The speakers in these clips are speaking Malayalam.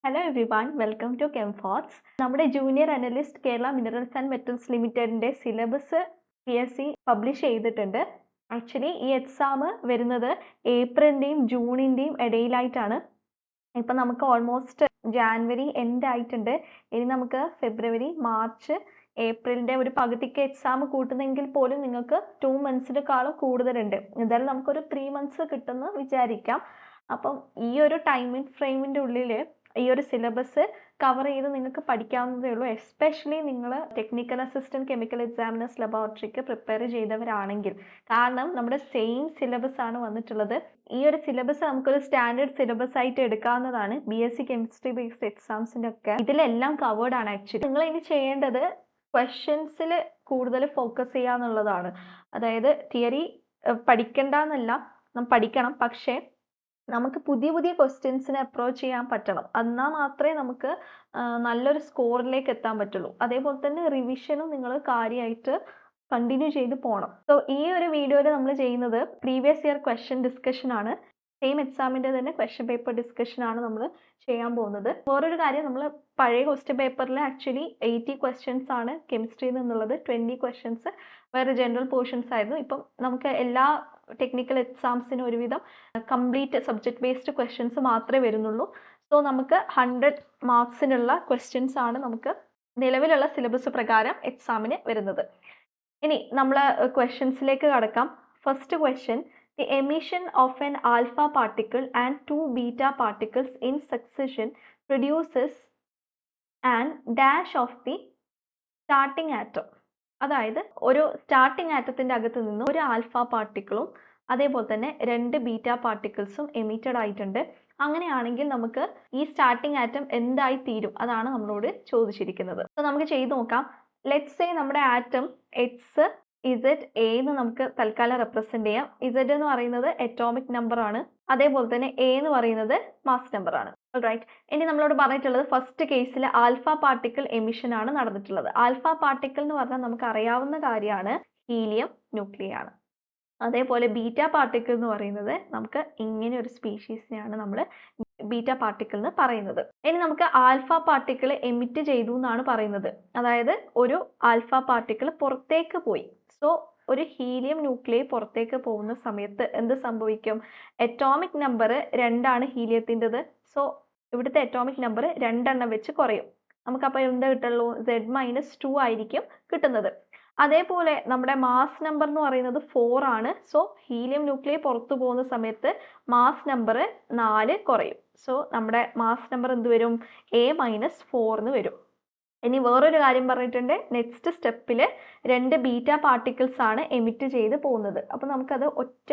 Hello everyone, welcome to കെംഫോർട്സ്. നമ്മുടെ junior analyst Kerala minerals and metals ലിമിറ്റഡിൻ്റെ സിലബസ് PSC പബ്ലിഷ് ചെയ്തിട്ടുണ്ട്. ആക്ച്വലി ഈ എക്സാം വരുന്നത് ഏപ്രിലിൻ്റെയും ജൂണിൻ്റെയും ഇടയിലായിട്ടാണ്. ഇപ്പം നമുക്ക് ഓൾമോസ്റ്റ് ജാനുവരി എൻഡ് ആയിട്ടുണ്ട്. ഇനി നമുക്ക് ഫെബ്രുവരി, മാർച്ച്, ഏപ്രിലിൻ്റെ ഒരു പകുതിക്ക് എക്സാം കൂട്ടുന്നെങ്കിൽ പോലും നിങ്ങൾക്ക് 2 മന്ത്സിനെക്കാളും കൂടുതലുണ്ട്. എന്തായാലും നമുക്കൊരു 3 മന്ത്സ് കിട്ടുമെന്ന് വിചാരിക്കാം. അപ്പം ഈ ഒരു ടൈമിംഗ് ഫ്രെയിമിൻ്റെ ഉള്ളിൽ ഈ ഒരു സിലബസ് കവർ ചെയ്ത് നിങ്ങൾക്ക് പഠിക്കാവുന്നതേ ഉള്ളൂ. എസ്പെഷ്യലി നിങ്ങൾ ടെക്നിക്കൽ അസിസ്റ്റൻറ്റ് കെമിക്കൽ എക്സാമിനേഴ്സ് ലബോറട്ടറിക്ക് പ്രിപ്പയർ ചെയ്തവരാണെങ്കിൽ. കാരണം നമ്മുടെ സെയിം സിലബസ് ആണ് വന്നിട്ടുള്ളത്. ഈ ഒരു സിലബസ് നമുക്കൊരു സ്റ്റാൻഡേർഡ് സിലബസ് ആയിട്ട് എടുക്കാവുന്നതാണ്. BSc കെമിസ്ട്രി ബേസ്ഡ് എക്സാംസിൻ്റെ ഒക്കെ ഇതിലെല്ലാം കവേർഡ് ആണ്. ആക്ച്വലി നിങ്ങൾ ഇനി ചെയ്യേണ്ടത് ക്വസ്റ്റ്യൻസിൽ കൂടുതൽ ഫോക്കസ് ചെയ്യുക എന്നുള്ളതാണ്. അതായത് തിയറി പഠിക്കണ്ടെന്നല്ല, നമ്മൾ പഠിക്കണം, പക്ഷേ നമുക്ക് പുതിയ പുതിയ ക്വസ്റ്റ്യൻസിനെ അപ്രോച്ച് ചെയ്യാൻ പറ്റണം. എന്നാൽ മാത്രമേ നമുക്ക് നല്ലൊരു സ്കോറിലേക്ക് എത്താൻ പറ്റുള്ളൂ. അതേപോലെ തന്നെ റിവിഷനും നിങ്ങൾ കാര്യമായിട്ട് കണ്ടിന്യൂ ചെയ്ത് പോകണം. സോ ഈ ഒരു വീഡിയോയിൽ നമ്മൾ ചെയ്യുന്നത് പ്രീവിയസ് ഇയർ ക്വസ്റ്റ്യൻ ഡിസ്കഷൻ ആണ്. സെയിം എക്സാമിൻ്റെ തന്നെ ക്വസ്റ്റ്യൻ പേപ്പർ ഡിസ്കഷൻ ആണ് നമ്മൾ ചെയ്യാൻ പോകുന്നത്. വേറൊരു കാര്യം, നമ്മൾ പഴയ ക്വസ്റ്റ്യൻ പേപ്പറിൽ ആക്ച്വലി 80 ക്വസ്റ്റ്യൻസ് ആണ് കെമിസ്ട്രിയിൽ നിന്നുള്ളത്. 20 ക്വസ്റ്റ്യൻസ് വേറെ ജനറൽ പോർഷൻസ് ആയിരുന്നു. ഇപ്പം നമുക്ക് എല്ലാ ടെക്നിക്കൽ എക്സാംസിനും ഒരുവിധം കംപ്ലീറ്റ് സബ്ജക്ട് ബേസ്ഡ് ക്വസ്റ്റ്യൻസ് മാത്രമേ വരുന്നുള്ളൂ. സോ നമുക്ക് 100 മാർക്സിനുള്ള ക്വസ്റ്റ്യൻസ് ആണ് നമുക്ക് നിലവിലുള്ള സിലബസ് പ്രകാരം എക്സാമിന് വരുന്നത്. ഇനി നമ്മൾ ക്വസ്റ്റ്യൻസിലേക്ക് കടക്കാം. First question: The emission of an alpha particle and 2 beta particles in succession produces an dash of the starting atom. അതായത് ഒരു സ്റ്റാർട്ടിംഗ് ആറ്റത്തിൻ്റെ അകത്ത് നിന്ന് ഒരു ആൽഫ പാർട്ടിക്കിളും അതേപോലെ തന്നെ 2 ബീറ്റ പാർട്ടിക്കിൾസും എമിറ്റഡ് ആയിട്ടുണ്ട്. അങ്ങനെയാണെങ്കിൽ നമുക്ക് ഈ സ്റ്റാർട്ടിംഗ് ആറ്റം എന്തായി തീരും, അതാണ് നമ്മളോട് ചോദിച്ചിരിക്കുന്നത്. അപ്പോൾ നമുക്ക് ചെയ്ത് നോക്കാം. ലെറ്റ്സ് സേ നമ്മുടെ ആറ്റം XZ A എന്ന് നമുക്ക് തൽക്കാലം റെപ്രസെന്റ് ചെയ്യാം. Z എന്ന് പറയുന്നത് അറ്റോമിക് നമ്പർ ആണ്, അതേപോലെ തന്നെ A എന്ന് പറയുന്നത് മാസ് നമ്പർ ആണ്. റൈറ്റ്. ഇനി നമ്മളോട് പറഞ്ഞിട്ടുള്ളത് ഫസ്റ്റ് കേസിൽ ആൽഫ പാർട്ടിക്കിൾ എമിഷൻ ആണ് നടന്നിട്ടുള്ളത്. ആൽഫ പാർട്ടിക്കിൾ എന്ന് പറഞ്ഞാൽ നമുക്ക് അറിയാവുന്ന കാര്യമാണ്, ഹീലിയം ന്യൂക്ലിയ ആണ്. അതേപോലെ ബീറ്റ പാർട്ടിക്കിൾ എന്ന് പറയുന്നത് നമുക്ക് ഇങ്ങനെ ഒരു സ്പീഷീസിനെയാണ് നമ്മൾ ബീറ്റ പാർട്ടിക്കിൾ എന്ന് പറയുന്നത്. ഇനി നമുക്ക് ആൽഫ പാർട്ടിക്കിൾ എമിറ്റ് ചെയ്തു എന്നാണ് പറയുന്നത്. അതായത് ഒരു ആൽഫ പാർട്ടിക്കിൾ പുറത്തേക്ക് പോയി. സോ ഒരു ഹീലിയം ന്യൂക്ലിയ പുറത്തേക്ക് പോകുന്ന സമയത്ത് എന്ത് സംഭവിക്കും? അറ്റോമിക് നമ്പർ 2 ആണ് ഹീലിയത്തിൻ്റെത്. സോ ഇവിടുത്തെ അറ്റോമിക് നമ്പർ 2 എണ്ണം വെച്ച് കുറയും. നമുക്കപ്പോൾ എന്താ കിട്ടുള്ളൂ? Z-2 ആയിരിക്കും കിട്ടുന്നത്. അതേപോലെ നമ്മുടെ മാസ് നമ്പർ എന്ന് പറയുന്നത് 4 ആണ്. സോ ഹീലിയം ന്യൂക്ലിയ പുറത്തു പോകുന്ന സമയത്ത് മാസ് നമ്പർ 4 കുറയും. സോ നമ്മുടെ മാസ് നമ്പർ എന്ത് വരും? A-4 എന്ന് വരും. ഇനി വേറൊരു കാര്യം പറഞ്ഞിട്ടുണ്ട്, നെക്സ്റ്റ് സ്റ്റെപ്പിൽ 2 ബീറ്റ പാർട്ടിക്കിൾസ് ആണ് എമിറ്റ് ചെയ്ത് പോകുന്നത്. അപ്പോൾ നമുക്കത് ഒറ്റ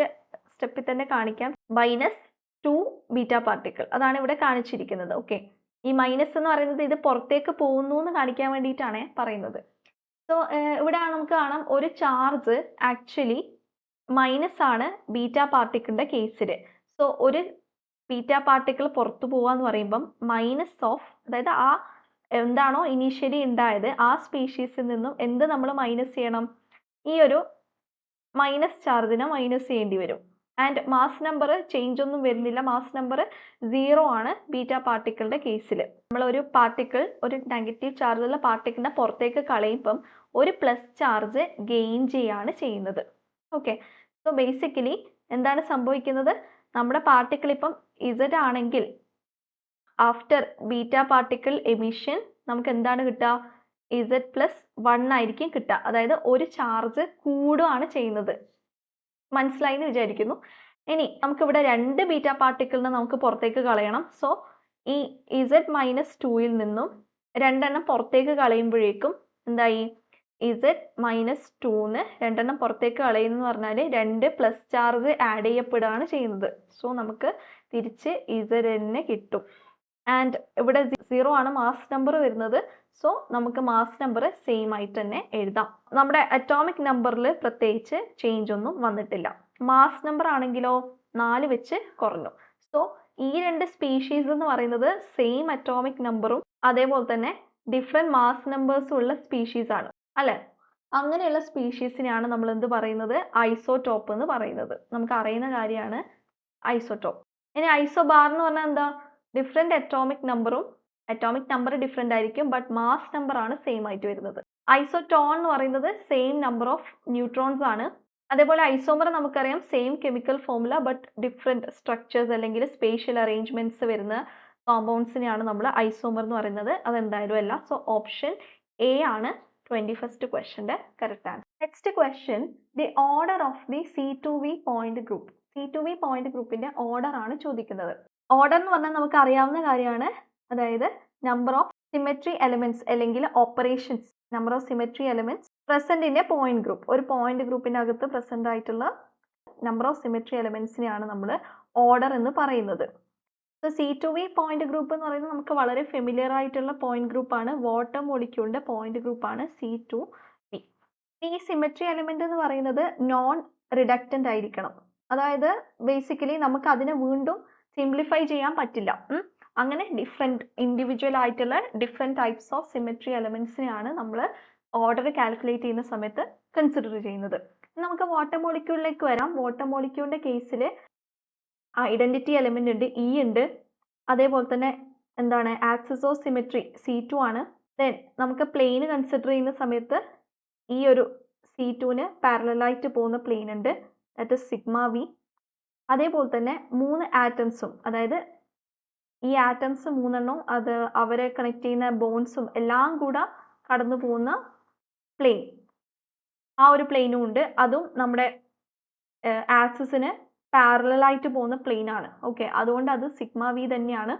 സ്റ്റെപ്പിൽ തന്നെ കാണിക്കാം. -2 ബീറ്റ പാർട്ടിക്കിൾ, അതാണ് ഇവിടെ കാണിച്ചിരിക്കുന്നത്. ഓക്കെ, ഈ മൈനസ് എന്ന് പറയുന്നത് ഇത് പുറത്തേക്ക് പോകുന്നു എന്ന് കാണിക്കാൻ വേണ്ടിയിട്ടാണ് പറയുന്നത്. സോ ഇവിടെ നമുക്ക് കാണാം ഒരു ചാർജ് ആക്ച്വലി മൈനസ് ആണ് ബീറ്റ പാർട്ടിക്കിളിൻ്റെ കേസിൽ. സോ ഒരു ബീറ്റ പാർട്ടിക്കിൾ പുറത്തു പോവാന്ന് പറയുമ്പം മൈനസ് ഓഫ്, അതായത് ആ എന്താണോ ഇനീഷ്യലി ഉണ്ടായത് ആ സ്പീഷീസിൽ നിന്നും എന്ത് നമ്മൾ മൈനസ് ചെയ്യണം? ഈ ഒരു മൈനസ് ചാർജിനെ മൈനസ് ചെയ്യേണ്ടി വരും. ആൻഡ് മാസ് നമ്പർ ചേഞ്ച് ഒന്നും വരുന്നില്ല. മാസ് നമ്പർ 0 ആണ് ബീറ്റ പാർട്ടിക്കിളിൻ്റെ കേസിൽ. നമ്മളൊരു പാർട്ടിക്കിൾ, ഒരു നെഗറ്റീവ് ചാർജുള്ള പാർട്ടിക്കിളിനെ പുറത്തേക്ക് കളയുമ്പം ഒരു പ്ലസ് ചാർജ് ഗെയിൻ ചെയ്യാണ് ചെയ്യുന്നത്. ഓക്കെ, സോ ബേസിക്കലി എന്താണ് സംഭവിക്കുന്നത്? നമ്മുടെ പാർട്ടിക്കിൾ ഇപ്പം Z ആണെങ്കിൽ ആഫ്റ്റർ ബീറ്റ പാർട്ടിക്കിൾ എമിഷൻ നമുക്ക് എന്താണ് കിട്ടുക? Z+1 ആയിരിക്കും കിട്ടുക. അതായത് ഒരു ചാർജ് കൂടുകയാണ് ചെയ്യുന്നത്. മനസ്സിലായി എന്ന് വിചാരിക്കുന്നു. ഇനി നമുക്കിവിടെ 2 ബീറ്റ പാർട്ടിക്കിളിനെ നമുക്ക് പുറത്തേക്ക് കളയണം. സോ ഈ Z-2ൽ നിന്നും 2 എണ്ണം പുറത്തേക്ക് കളയുമ്പോഴേക്കും എന്തായി? Z-2ന്ന് 2 എണ്ണം പുറത്തേക്ക് കളയുന്നു പറഞ്ഞാൽ 2 പ്ലസ് ചാർജ് ആഡ് ചെയ്യപ്പെടുകയാണ് ചെയ്യുന്നത്. സോ നമുക്ക് തിരിച്ച് Zn കിട്ടും. ആൻഡ് ഇവിടെ 0 ആണ് മാസ് നമ്പർ വരുന്നത്. സോ നമുക്ക് മാസ് നമ്പർ സെയിം ആയിട്ട് തന്നെ എഴുതാം. നമ്മുടെ അറ്റോമിക് നമ്പറിൽ പ്രത്യേകിച്ച് ചേഞ്ച് ഒന്നും വന്നിട്ടില്ല. മാസ് നമ്പർ ആണെങ്കിലോ 4 വെച്ച് കുറഞ്ഞു. സോ ഈ 2 സ്പീഷീസ് എന്ന് പറയുന്നത് സെയിം അറ്റോമിക് നമ്പറും അതേപോലെ തന്നെ ഡിഫറെൻറ്റ് മാസ് നമ്പേഴ്സും ഉള്ള സ്പീഷീസ് ആണ് അല്ലേ? അങ്ങനെയുള്ള സ്പീഷീസിനെയാണ് നമ്മൾ എന്ത് പറയുന്നത്? ഐസോടോപ്പ് എന്ന് പറയുന്നത്. നമുക്ക് അറിയുന്ന കാര്യമാണ് ഐസോടോപ്പ്. ഇനി ഐസോബാർ എന്ന് പറഞ്ഞാൽ എന്താ? ഡിഫറെൻറ്റ് അറ്റോമിക് നമ്പറും അറ്റോമിക് നമ്പർ ഡിഫറെൻ്റ് ആയിരിക്കും, ബട്ട് മാസ് നമ്പർ ആണ് സെയിം ആയിട്ട് വരുന്നത്. ഐസോടോൺ എന്ന് പറയുന്നത് സെയിം നമ്പർ ഓഫ് ന്യൂട്രോൺസ് ആണ്. അതേപോലെ ഐസോമർ നമുക്കറിയാം same chemical formula but different structures അല്ലെങ്കിൽ സ്പേഷ്യൽ അറേഞ്ച്മെന്റ്സ് വരുന്ന കോമ്പൗണ്ട്സിനെയാണ് നമ്മൾ ഐസോമർ എന്ന് പറയുന്നത്. അതെന്തായാലും അല്ല. സോ ഓപ്ഷൻ എ ആണ് 21st ക്വസ്റ്റ്യൻ്റെ correct answer. Next question, the order of the C2V point group. C2V point ഗ്രൂപ്പിന്റെ ഓർഡർ ആണ് ചോദിക്കുന്നത്. ഓർഡർ എന്ന് പറഞ്ഞാൽ നമുക്ക് അറിയാവുന്ന കാര്യമാണ്. അതായത് നമ്പർ ഓഫ് സിമെട്രി എലമെന്റ്സ് അല്ലെങ്കിൽ operations, number of symmetry elements present in a point group. ഒരു പോയിന്റ് ഗ്രൂപ്പിന്റെ അകത്ത് പ്രസന്റ് ആയിട്ടുള്ള നമ്പർ ഓഫ് സിമെട്രി എലമെന്റ്സിനെയാണ് നമ്മൾ ഓർഡർ എന്ന് പറയുന്നത്. സോ C2V പോയിന്റ് ഗ്രൂപ്പ് എന്ന് പറയുന്നത് നമുക്ക് വളരെ ഫെമിലിയർ ആയിട്ടുള്ള പോയിന്റ് ഗ്രൂപ്പാണ്. വാട്ടർ മോളിക്യൂളിന്റെ പോയിന്റ് ഗ്രൂപ്പാണ് C2V. ഈ സിമെട്രി എലമെന്റ് എന്ന് പറയുന്നത് നോൺ റിഡക്റ്റന്റ് ആയിരിക്കണം. അതായത് ബേസിക്കലി നമുക്ക് അതിനെ വീണ്ടും സിംപ്ലിഫൈ ചെയ്യാൻ പറ്റില്ല. അങ്ങനെ ഡിഫറെൻറ്റ് ഇൻഡിവിജ്വൽ ആയിട്ടുള്ള ഡിഫറെൻറ്റ് ടൈപ്സ് ഓഫ് സിമെട്രി എലമെന്റ്സിനെയാണ് നമ്മൾ ഓർഡർ കാൽക്കുലേറ്റ് ചെയ്യുന്ന സമയത്ത് കൺസിഡർ ചെയ്യുന്നത്. നമുക്ക് വാട്ടർ മോളിക്യൂളിലേക്ക് വരാം. വാട്ടർ മോളിക്യൂളിന്റെ കേസിൽ ഐഡന്റിറ്റി എലമെന്റ് ഉണ്ട്, ഇ ഉണ്ട്. അതേപോലെ തന്നെ എന്താണ് ആക്സിസ് ഓഫ് സിമെട്രി C2 ആണ്. ദെൻ നമുക്ക് പ്ലെയിന് കൺസിഡർ ചെയ്യുന്ന സമയത്ത് ഈ ഒരു C2ന് പാരലായിട്ട് പോകുന്ന പ്ലെയിൻ ഉണ്ട്, ദാറ്റ് ഇസ് സിഗ്മ വി. അതേപോലെ തന്നെ 3 ആറ്റംസും, അതായത് ഈ ആറ്റംസ് 3 അത് അവരെ കണക്ട് ചെയ്യുന്ന ബോൺസും എല്ലാം കൂടെ കടന്നു പോകുന്ന പ്ലെയിൻ, ആ ഒരു പ്ലെയിനും ഉണ്ട്. അതും നമ്മുടെ ആക്സിസിന് പാരലായിട്ട് പോകുന്ന പ്ലെയിൻ ആണ്. ഓക്കെ, അതുകൊണ്ട് അത് സിഗ്മ വി തന്നെയാണ്.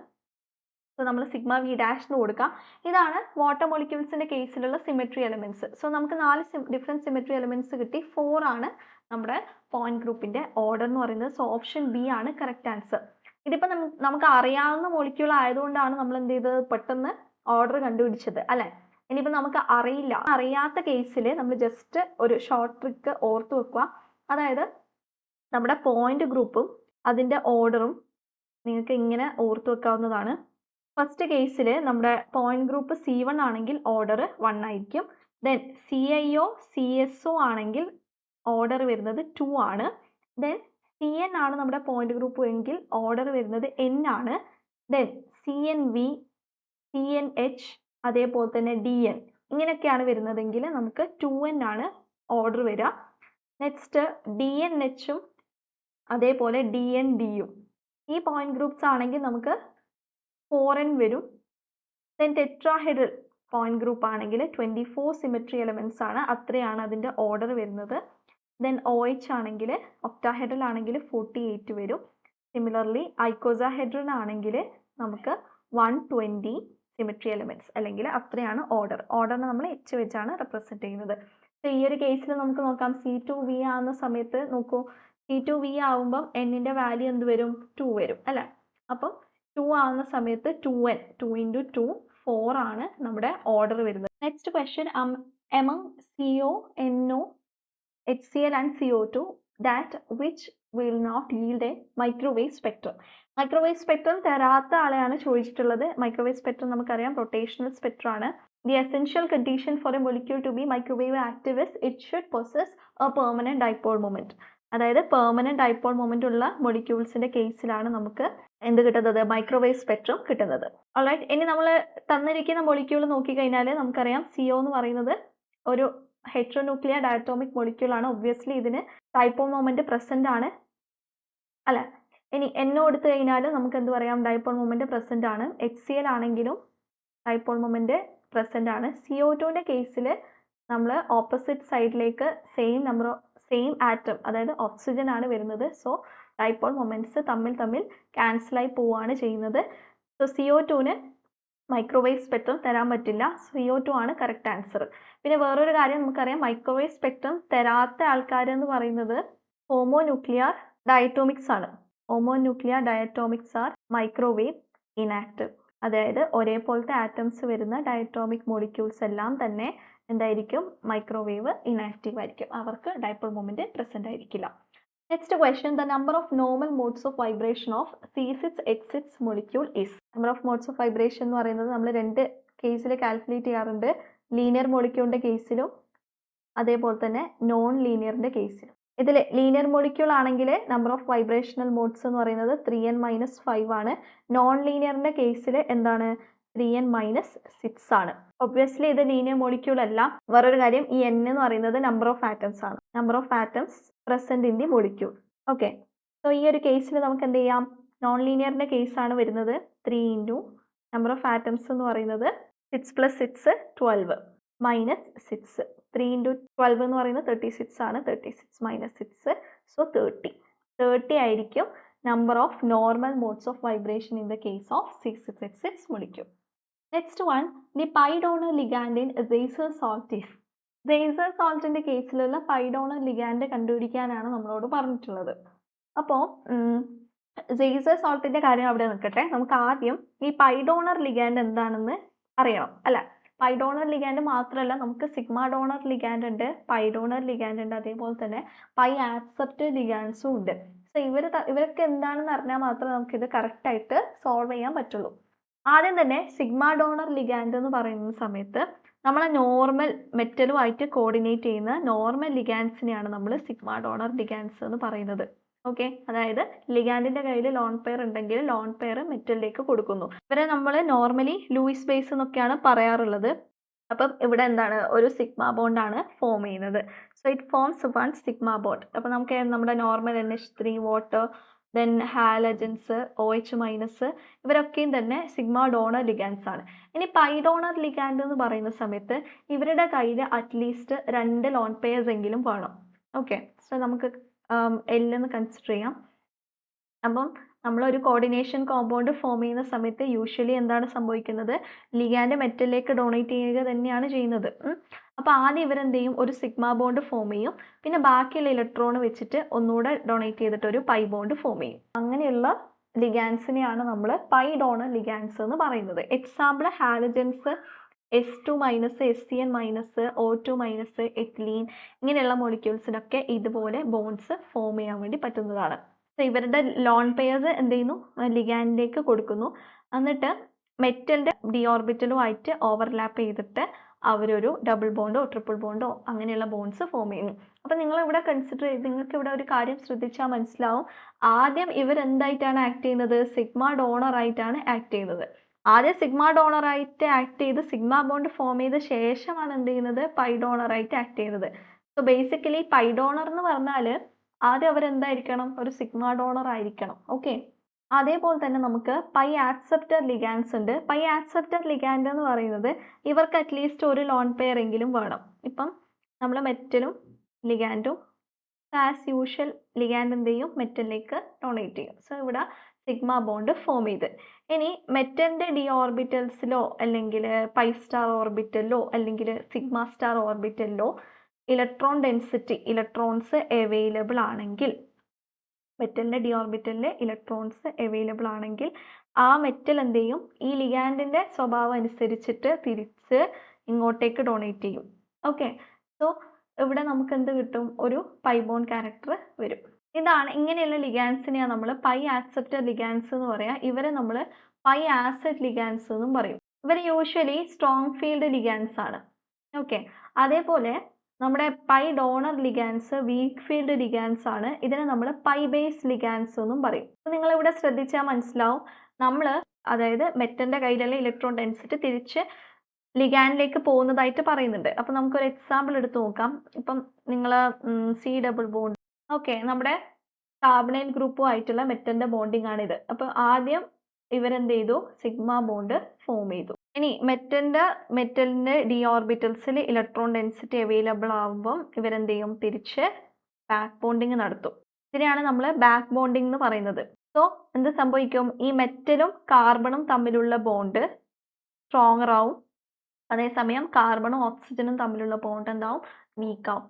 സോ നമ്മൾ സിഗ്മ വി ഡാഷ് എന്ന് കൊടുക്കാം. ഇതാണ് വാട്ടർ മോളിക്യൂൾസിന്റെ കേസിലുള്ള സിമെട്രി എലമെന്റ്സ്. സോ നമുക്ക് 4 ഡിഫറെന്റ് സിമെട്രി എലമെന്റ്സ് കിട്ടി. 4 ആണ് നമ്മുടെ പോയിന്റ് ഗ്രൂപ്പിന്റെ ഓർഡർ എന്ന് പറയുന്നത്. സോ ഓപ്ഷൻ ബി ആണ് കറക്റ്റ് ആൻസർ. ഇതിപ്പോൾ നമുക്ക് അറിയാവുന്ന മോളിക്യൂൾ ആയതുകൊണ്ടാണ് നമ്മൾ എന്ത് ചെയ്തത്, പെട്ടെന്ന് ഓർഡർ കണ്ടുപിടിച്ചത് അല്ലെ. ഇനിയിപ്പോൾ നമുക്ക് അറിയാത്ത കേസിൽ നമ്മൾ ജസ്റ്റ് ഒരു ഷോർട്ട് ട്രിക്ക് ഓർത്ത് വെക്കുക. അതായത് നമ്മുടെ പോയിന്റ് ഗ്രൂപ്പും അതിൻ്റെ ഓർഡറും നിങ്ങൾക്ക് ഇങ്ങനെ ഓർത്ത് വെക്കാവുന്നതാണ്. ഫസ്റ്റ് കേസിൽ നമ്മുടെ പോയിന്റ് ഗ്രൂപ്പ് C1 ആണെങ്കിൽ ഓർഡർ 1 ആയിരിക്കും. ദെൻ CIO CSO ആണെങ്കിൽ ഓർഡർ വരുന്നത് 2 ആണ്. ദെൻ CN ആണ് നമ്മുടെ പോയിന്റ് ഗ്രൂപ്പ് എങ്കിൽ ഓർഡർ വരുന്നത് N ആണ്. ദെൻ CNV CNH അതേപോലെ തന്നെ DN ഇങ്ങനെയൊക്കെയാണ് വരുന്നതെങ്കിൽ നമുക്ക് 2N ആണ് ഓർഡർ വരിക. നെക്സ്റ്റ് DNHും അതേപോലെ DNDയും ഈ പോയിന്റ് ഗ്രൂപ്പ്സ് ആണെങ്കിൽ നമുക്ക് 4N വരും. ദെൻ ടെട്രാഹെഡ്രൽ പോയിന്റ് ഗ്രൂപ്പ് ആണെങ്കിൽ 24 സിമെട്രി എലമെന്റ്സ് ആണ്, അത്രയാണ് അതിൻ്റെ ഓർഡർ വരുന്നത്. ദെൻ OH ആണെങ്കിൽ ഒക്ടാഹെഡ്രൽ ആണെങ്കിൽ 48 വരും. സിമിലർലി ഐക്കോസാഹെഡ്രൽ ആണെങ്കിൽ നമുക്ക് 120 സിമെട്രി എലമെന്റ്സ് അല്ലെങ്കിൽ അത്രയാണ് ഓർഡർ. ഓർഡറിനെ നമ്മൾ H വെച്ചാണ് റെപ്രസെന്റ് ചെയ്യുന്നത്. സോ ഈ ഒരു കേസിൽ നമുക്ക് നോക്കാം, C2V ആവുന്ന സമയത്ത് നോക്കൂ, C2V ആവുമ്പം Nന്റെ വാല്യൂ എന്ത് വരും, 2 വരും അല്ലേ. അപ്പം 2 ആവുന്ന സമയത്ത് 2N 2 × 2 4 ആണ് നമ്മുടെ ഓർഡർ വരുന്നത്. Next question, among CO, NO, HCl and CO2 that which will not yield a microwave spectrum. Microwave spectrum തരാത്ത ആളെയാണ് ചോദിച്ചിട്ടുള്ളത്. മൈക്രോവേവ് സ്പെക്ട്രം നമുക്കറിയാം റൊട്ടേഷണൽ സ്പെക്ട്രം ആണ്. The essential condition for a molecule to be microwave active is it should possess a permanent dipole moment. അതായത് പെർമനന്റ് ഡൈപോൾ മൊമെന്റ് ഉള്ള മൊളിക്യൂൾസിന്റെ കേസിലാണ് നമുക്ക് എന്ത് കിട്ടുന്നത്, മൈക്രോവേവ് സ്പെക്ട്രം കിട്ടുന്നത്. ഓൾറൈറ്റ്, ഇനി നമ്മൾ തന്നിരിക്കുന്ന മൊളിക്യൂൾ നോക്കിക്കഴിഞ്ഞാൽ നമുക്കറിയാം CO എന്ന് പറയുന്നത് ഒരു ഹെട്രോന്യൂക്ലിയർ ഡയറ്റോമിക് മൊളിക്യൂൾ ആണ്. ഒബ്വിയസ്ലി ഇതിന് ഡൈപോൾ മൊമെന്റ് പ്രസന്റ് ആണ് അല്ലെ. ഇനി NO എടുത്തു കഴിഞ്ഞാൽ നമുക്ക് എന്ത് പറയാം, ഡൈപോൾ മൊമെന്റ് പ്രസന്റ് ആണ്. HCl ആണെങ്കിലും ഡൈപോൾ മൊമെന്റ് പ്രസന്റ് ആണ്. CO2ന്റെ കേസിൽ നമ്മൾ ഓപ്പോസിറ്റ് സൈഡിലേക്ക് സെയിം ആറ്റം അതായത് ഓക്സിജൻ ആണ് വരുന്നത്. സോ ഡൈപോൾ മൊമെന്റ്സ് തമ്മിൽ ക്യാൻസൽ ആയി പോവുകയാണ് ചെയ്യുന്നത്. സോ CO2ന് മൈക്രോവേവ് സ്പെക്ട്രം തരാൻ പറ്റില്ല. CO2 ആണ് കറക്റ്റ് ആൻസർ. പിന്നെ വേറൊരു കാര്യം നമുക്കറിയാം, മൈക്രോവേവ് സ്പെക്ട്രം തരാത്ത ആൾക്കാരെന്ന് പറയുന്നത് ഹോമോന്യൂക്ലിയർ ഡയറ്റോമിക്സ് ആണ്. ഹോമോന്യൂക്ലിയർ ഡയറ്റോമിക്സ് ആർ മൈക്രോവേവ് ഇനാക്റ്റീവ്. അതായത് ഒരേപോലത്തെ ആറ്റംസ് വരുന്ന ഡയറ്റോമിക് മോളിക്യൂൾസ് എല്ലാം തന്നെ എന്തായിരിക്കും, മൈക്രോവേവ് ഇനാക്റ്റീവ് ആയിരിക്കും. അവർക്ക് ഡൈപോൾ മൊമെന്റ് പ്രസന്റ് ആയിരിക്കില്ല. Next question, the number of normal modes of vibration of C6H6 molecule is. Number of modes of vibration എന്ന് പറയുന്നത് നമ്മൾ 2 കേസിൽ കാൽക്കുലേറ്റ് ചെയ്യാറുണ്ട്. ലീനിയർ മോളിക്യൂളിന്റെ കേസിലും അതേപോലെ തന്നെ നോൺ ലീനിയറിന്റെ കേസിലും. ഇതിൽ ലീനിയർ മോളിക്യൂൾ ആണെങ്കിൽ നമ്പർ ഓഫ് വൈബ്രേഷണൽ മോഡ്സ് എന്ന് പറയുന്നത് 3n - 5 ആണ്. നോൺ ലീനിയറിന്റെ കേസിൽ എന്താണ്, 3n മൈനസ് 6 ആണ്. ഒബ്വിയസ്ലി ഇത് ലീനിയർ മോളിക്യൂൾ അല്ല. വേറൊരു കാര്യം, ഈ n എന്ന് പറയുന്നത് നമ്പർ ഓഫ് ആറ്റംസ് ആണ്, number of atoms present in the molecule. Okay, so ഈ ഒരു കേസിൽ നമുക്ക് എന്ത് ചെയ്യാം, നോൺ ലീനിയറിന്റെ കേസാണ് വരുന്നത്. 3 ഇൻറ്റു നമ്പർ ഓഫ് ആറ്റംസ് എന്ന് പറയുന്നത് 6 + 6 12 മൈനസ് 6. 3 ഇൻറ്റു 12 എന്ന് പറയുന്നത് 36 ആണ്. 36 മൈനസ് 6, സോ 30 ആയിരിക്കും number of normal modes of vibration in the case of C6H6 molecule. Next one, the pi donor ligand in Zeiser salt is. Zeiser salt ന്റെ കേസിലുള്ള pi donor ligand കണ്ടുപിടിക്കാനാണ് നമ്മളോട് പറഞ്ഞിട്ടുള്ളത്. അപ്പോൾ Zeiser salt ന്റെ കാര്യം അവിടെ നിൽക്കട്ടെ. നമുക്ക് ആദ്യം ഈ pi donor ligand എന്താണെന്ന് അറിയണം, അല്ല. pi donor ligand മാത്രമല്ല, നമുക്ക് sigma donor ligand ഉണ്ട്, pi donor ligand ഉണ്ട്, അതേപോലെ തന്നെ pi acceptor ligands ഉണ്ട്. സോ ഇവരൊക്കെ എന്താണെന്ന് അറിഞ്ഞാൽ മാത്രമേ നമുക്കിത് കറക്റ്റ് ആയിട്ട് സോൾവ് ചെയ്യാൻ പറ്റുള്ളൂ. ആദ്യം തന്നെ സിഗ്മ ഡോണർ ലിഗാൻഡ് എന്ന് പറയുന്ന സമയത്ത് നമ്മളെ നോർമൽ മെറ്റലുമായിട്ട് കോർഡിനേറ്റ് ചെയ്യുന്ന നോർമൽ ലിഗാൻഡ്സിനെയാണ് നമ്മൾ സിഗ്മ ഡോണർ ലിഗാൻഡ്സ് എന്ന് പറയുന്നത്. ഓക്കെ, അതായത് ലിഗാൻഡിന്റെ കയ്യിൽ ലോൺ പെയർ ഉണ്ടെങ്കിൽ ലോൺ പെയർ മെറ്റലിലേക്ക് കൊടുക്കുന്നു. ഇവരെ നമ്മൾ നോർമലി ലൂയിസ് ബേസ് എന്നൊക്കെയാണ് പറയാറുള്ളത്. അപ്പം ഇവിടെ എന്താണ്, ഒരു സിഗ്മ ബോണ്ട് ആണ് ഫോം ചെയ്യുന്നത്. So it forms one sigma bond. അപ്പം നമുക്ക് നമ്മുടെ normal NH3 water, then halogens, OH minus, ഇവരൊക്കെയും തന്നെ സിഗ്മ ഡോണർ ലിഗാൻഡ്സ് ആണ്. ഇനി പൈ ഡോണർ ലിഗാൻഡ് എന്ന് പറയുന്ന സമയത്ത് ഇവരുടെ കയ്യിൽ അറ്റ്ലീസ്റ്റ് 2 ലോൺ പെയർസ് എങ്കിലും വേണം. ഓക്കെ, സോ നമുക്ക് L എന്ന് കൺസിഡർ ചെയ്യാം. അപ്പം നമ്മളൊരു കോർഡിനേഷൻ കോമ്പൗണ്ട് ഫോം ചെയ്യുന്ന സമയത്ത് യൂഷ്വലി എന്താണ് സംഭവിക്കുന്നത്, ലിഗാൻഡ് മെറ്റലിലേക്ക് ഡൊണേറ്റ് ചെയ്യുക തന്നെയാണ് ചെയ്യുന്നത്. അപ്പോൾ ആദ്യം ഇവരെന്ത് ചെയ്യും, ഒരു സിഗ്മ ബോണ്ട് ഫോം ചെയ്യും, പിന്നെ ബാക്കിയുള്ള ഇലക്ട്രോൺ വെച്ചിട്ട് ഒന്നുകൂടെ ഡൊണേറ്റ് ചെയ്തിട്ട് ഒരു പൈ ബോണ്ട് ഫോം ചെയ്യും. അങ്ങനെയുള്ള ലിഗാൻസിനെയാണ് നമ്മൾ പൈ ഡോണർ ലിഗാൻസ് എന്ന് പറയുന്നത്. Example halogens, S2 minus, SCN minus, O2 minus, ethylene, ഇങ്ങനെയുള്ള മോളിക്യൂൾസിനൊക്കെ ഇതുപോലെ ബോണ്ട്സ് ഫോം ചെയ്യാൻ വേണ്ടി പറ്റുന്നതാണ്. സോ ഇവരുടെ ലോൺ പെയർസ് എന്ത് ചെയ്യുന്നു, ലിഗാൻഡിലേക്ക് കൊടുക്കുന്നു, എന്നിട്ട് മെറ്റലിന്റെ ഡി ഓർബിറ്റലുമായിട്ട് ഓവർലാപ്പ് ചെയ്തിട്ട് അവരൊരു ഡബിൾ ബോണ്ടോ ട്രിപ്പിൾ ബോണ്ടോ അങ്ങനെയുള്ള ബോണ്ട്സ് ഫോം ചെയ്യുന്നു. അപ്പം നിങ്ങൾക്ക് ഇവിടെ ഒരു കാര്യം ശ്രദ്ധിച്ചാൽ മനസ്സിലാവും, ആദ്യം ഇവർ എന്തായിട്ടാണ് ആക്ട് ചെയ്യുന്നത്, സിഗ്മ ഡോണർ ആയിട്ടാണ് ആക്ട് ചെയ്യുന്നത്. ആദ്യം സിഗ്മ ഡോണർ ആയിട്ട് ആക്ട് ചെയ്ത് സിഗ്മ ബോണ്ട് ഫോം ചെയ്ത ശേഷമാണ് എന്ത് ചെയ്യുന്നത്, പൈ ഡോണർ ആയിട്ട് ആക്ട് ചെയ്യുന്നത്. സോ ബേസിക്കലി പൈ ഡോണർ എന്ന് പറഞ്ഞാൽ ആദ്യം അവരെന്തായിരിക്കണം, ഒരു സിഗ്മ ഡോണർ ആയിരിക്കണം. ഓക്കെ, അതേപോലെ തന്നെ നമുക്ക് പൈ ആക്സെപ്റ്റർ ലിഗാൻഡ്സ് ഉണ്ട്. പൈ ആക്സെപ്റ്റർ ലിഗാൻഡ് എന്ന് പറയുന്നത് ഇവർക്ക് അറ്റ്ലീസ്റ്റ് ഒരു ലോൺ പെയർ എങ്കിലും വേണം. ഇപ്പം നമ്മൾ മെറ്റലും ലിഗാൻഡും ആസ് യൂഷ്വൽ ലിഗാൻഡ് എന്ത് ചെയ്യും, മെറ്റലിലേക്ക് ഡൊണേറ്റ് ചെയ്യും. സോ ഇവിടെ സിഗ്മ ബോണ്ട് ഫോം ചെയ്ത്, ഇനി മെറ്റലിന്റെ ഡി ഓർബിറ്റൽസിലോ അല്ലെങ്കിൽ പൈ സ്റ്റാർ ഓർബിറ്റലിലോ അല്ലെങ്കിൽ സിഗ്മ സ്റ്റാർ ഓർബിറ്റലിലോ ഇലക്ട്രോൺ ഡെൻസിറ്റി, ഇലക്ട്രോൺസ് അവൈലബിൾ ആണെങ്കിൽ, മെറ്റലിന്റെ ഡി ഓർബിറ്റലിൽ ഇലക്ട്രോൺസ് അവൈലബിൾ ആണെങ്കിൽ ആ മെറ്റൽ എന്ത് ചെയ്യും, ഈ ലിഗാൻഡിന്റെ സ്വഭാവം അനുസരിച്ചിട്ട് തിരിച്ച് ഇങ്ങോട്ടേക്ക് ഡൊണേറ്റ് ചെയ്യും. ഓക്കെ, സോ ഇവിടെ നമുക്ക് എന്ത് കിട്ടും, ഒരു പൈ ബോണ്ട് ക്യാരക്ടർ വരും. ഇതാണ്, ഇങ്ങനെയുള്ള ലിഗാൻസിനെയാണ് നമ്മൾ പൈ ആക്സെപ്റ്റർ ലിഗാൻസ് എന്ന് പറയാം. ഇവരെ നമ്മൾ പൈ ആസിഡ് ലിഗാൻസ് എന്നും പറയും. ഇവർ യൂഷ്വലി സ്ട്രോങ് ഫീൽഡ് ലിഗാൻസ് ആണ്. ഓക്കെ, അതേപോലെ നമ്മുടെ pi donor ligands weak field ligands ആണ്. ഇതിനെ നമ്മൾ പൈ ബേസ് ലിഗാൻസ് എന്നും പറയും. നിങ്ങൾ ഇവിടെ ശ്രദ്ധിച്ചാൽ മനസ്സിലാവും, നമ്മൾ അതായത് മെറ്റലിന്റെ കയ്യിലുള്ള ഇലക്ട്രോൺ ഡെൻസിറ്റി തിരിച്ച് ലിഗാൻഡിലേക്ക് പോകുന്നതായിട്ട് പറയുന്നുണ്ട്. അപ്പൊ നമുക്കൊരു എക്സാമ്പിൾ എടുത്ത് നോക്കാം. ഇപ്പം നിങ്ങൾ C ഡബിൾ ബോണ്ട്, ഓക്കെ, നമ്മുടെ കാർബണൈൽ ഗ്രൂപ്പുമായിട്ടുള്ള മെറ്റലിന്റെ ബോണ്ടിങ് ആണ് ഇത്. അപ്പൊ ആദ്യം ഇവരെന്ത് ചെയ്തു, സിഗ്മ ബോണ്ട് ഫോം ചെയ്തു. ഇനി മെറ്റലിന്റെ ഡി ഓർബിറ്റൽസിൽ ഇലക്ട്രോൺ ഡെൻസിറ്റി അവൈലബിൾ ആകുമ്പം ഇവരെന്ത് ചെയ്യും, തിരിച്ച് ബാക്ക് ബോണ്ടിങ് നടത്തും. ഇതിനെയാണ് നമ്മൾ ബാക്ക് ബോണ്ടിങ് എന്ന് പറയുന്നത്. സോ എന്ത് സംഭവിക്കും, ഈ മെറ്റലും കാർബണും തമ്മിലുള്ള ബോണ്ട് സ്ട്രോങ്ങർ ആവും, അതേസമയം കാർബണും ഓക്സിജനും തമ്മിലുള്ള ബോണ്ട് എന്താവും, വീക്ക് ആവും.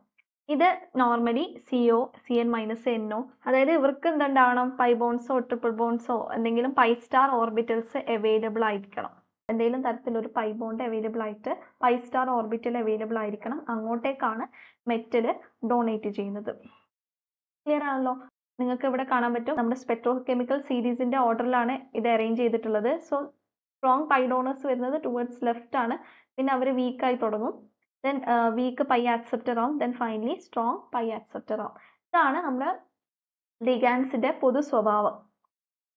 ഇത് normally CO, CN minus NO, അതായത് ഇവർക്ക് എന്തുണ്ടാവണം, പൈ ബോൺസോ ട്രിപ്പിൾ ബോൺസോ എന്തെങ്കിലും പൈ സ്റ്റാർ ഓർബിറ്റൽസ് അവൈലബിൾ ആയിരിക്കണം. എന്തെങ്കിലും തരത്തിലൊരു പൈ ബോണ്ട് അവൈലബിൾ ആയിട്ട് പൈ സ്റ്റാർ ഓർബിറ്റൽ അവൈലബിൾ ആയിരിക്കണം. അങ്ങോട്ടേക്കാണ് മെറ്റൽ ഡൊണേറ്റ് ചെയ്യുന്നത്. ക്ലിയർ ആണല്ലോ? നിങ്ങൾക്ക് ഇവിടെ കാണാൻ പറ്റും, നമ്മുടെ സ്പെക്ട്രോകെമിക്കൽ സീരീസിന്റെ ഓർഡറിലാണ് ഇത് അറേഞ്ച് ചെയ്തിട്ടുള്ളത്. സോ സ്ട്രോങ് പൈ ഡോണേഴ്സ് വരുന്നത് ടുവേർഡ്സ് ലെഫ്റ്റ് ആണ്, പിന്നെ അവർ വീക്കായി തുടങ്ങും, ദെൻ വീക്ക് പൈ ആക്സെപ്റ്റർ ആവും, then finally strong pi acceptor ആവും. ഇതാണ് നമ്മുടെ ലിഗാൻസിന്റെ പൊതു സ്വഭാവം.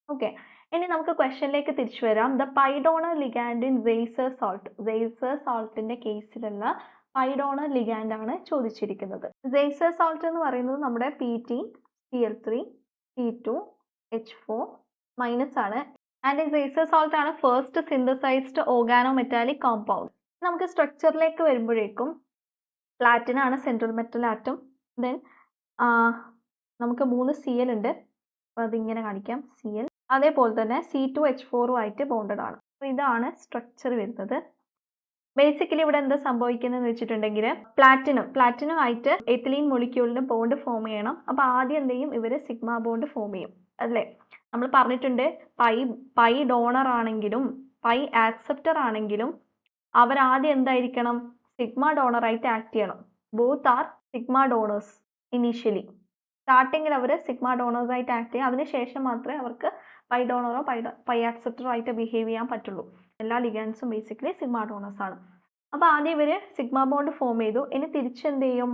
ഓക്കെ, ഇനി നമുക്ക് ക്വസ്റ്റ്യനിലേക്ക് തിരിച്ചു വരാം. The pi donor ligand in Zeise's salt. Zeise's സോൾട്ടിന്റെ കേസിലുള്ള പൈ ഡോണർ ലിഗാൻഡ് ആണ് ചോദിച്ചിരിക്കുന്നത്. സേസർ സോൾട്ട് എന്ന് പറയുന്നത് നമ്മുടെ PtCl3 C2H4 മൈനസ് ആണ്. ആൻഡ് സേസർ സോൾട്ട് ആണ് ഫസ്റ്റ് സിന്തസൈസ്ഡ് ഓർഗാനോമെറ്റാലിക് കോമ്പൗണ്ട്. നമുക്ക് സ്ട്രക്ചറിലേക്ക് വരുമ്പോഴേക്കും പ്ലാറ്റിനം ആണ് സെൻട്രൽ മെറ്റൽ ആറ്റം. ദെൻ നമുക്ക് 3 Cl ഉണ്ട്. അപ്പോൾ അതിങ്ങനെ കാണിക്കാം Cl. അതേപോലെ തന്നെ C2H4 ആയിട്ട് ബോണ്ടഡ് ആണ്. അപ്പോൾ ഇതാണ് സ്ട്രക്ചർ വരുന്നത്. ബേസിക്കലി ഇവിടെ എന്താ സംഭവിക്കുന്നതെന്ന് വെച്ചിട്ടുണ്ടെങ്കിൽ പ്ലാറ്റിനം ആയിട്ട് എത്തിലീൻ മൊളിക്യൂളിന് ബോണ്ട് ഫോം ചെയ്യണം. അപ്പോൾ ആദ്യം എന്ത് ചെയ്യും, ഇവർ സിഗ്മ ബോണ്ട് ഫോം ചെയ്യും അല്ലേ. നമ്മൾ പറഞ്ഞിട്ടുണ്ട് പൈ ഡോണർ ആണെങ്കിലും പൈ ആക്സെപ്റ്റർ ആണെങ്കിലും അവരാദ്യം എന്തായിരിക്കണം, സിഗ്മ ഡോണർ ആയിട്ട് ആക്ട് ചെയ്യണം. Both are sigma donors initially. സ്റ്റാർട്ടിങ്ങിൽ അവർ സിഗ്മ ഡോണേഴ്സ് ആയിട്ട് ആക്ട് ചെയ്യും. അതിനുശേഷം മാത്രമേ അവർക്ക് പൈ ഡോണറോ പൈ ആക്സെപ്റ്ററോ ആയിട്ട് ബിഹേവ് ചെയ്യാൻ പറ്റുള്ളൂ. എല്ലാ ലിഗാൻഡ്സും ബേസിക്കലി സിഗ്മ ഡോണേഴ്സ് ആണ്. അപ്പോൾ ആദ്യം ഇവർ സിഗ്മ ബോണ്ട് ഫോം ചെയ്തു. ഇനി തിരിച്ചെന്ത് ചെയ്യും,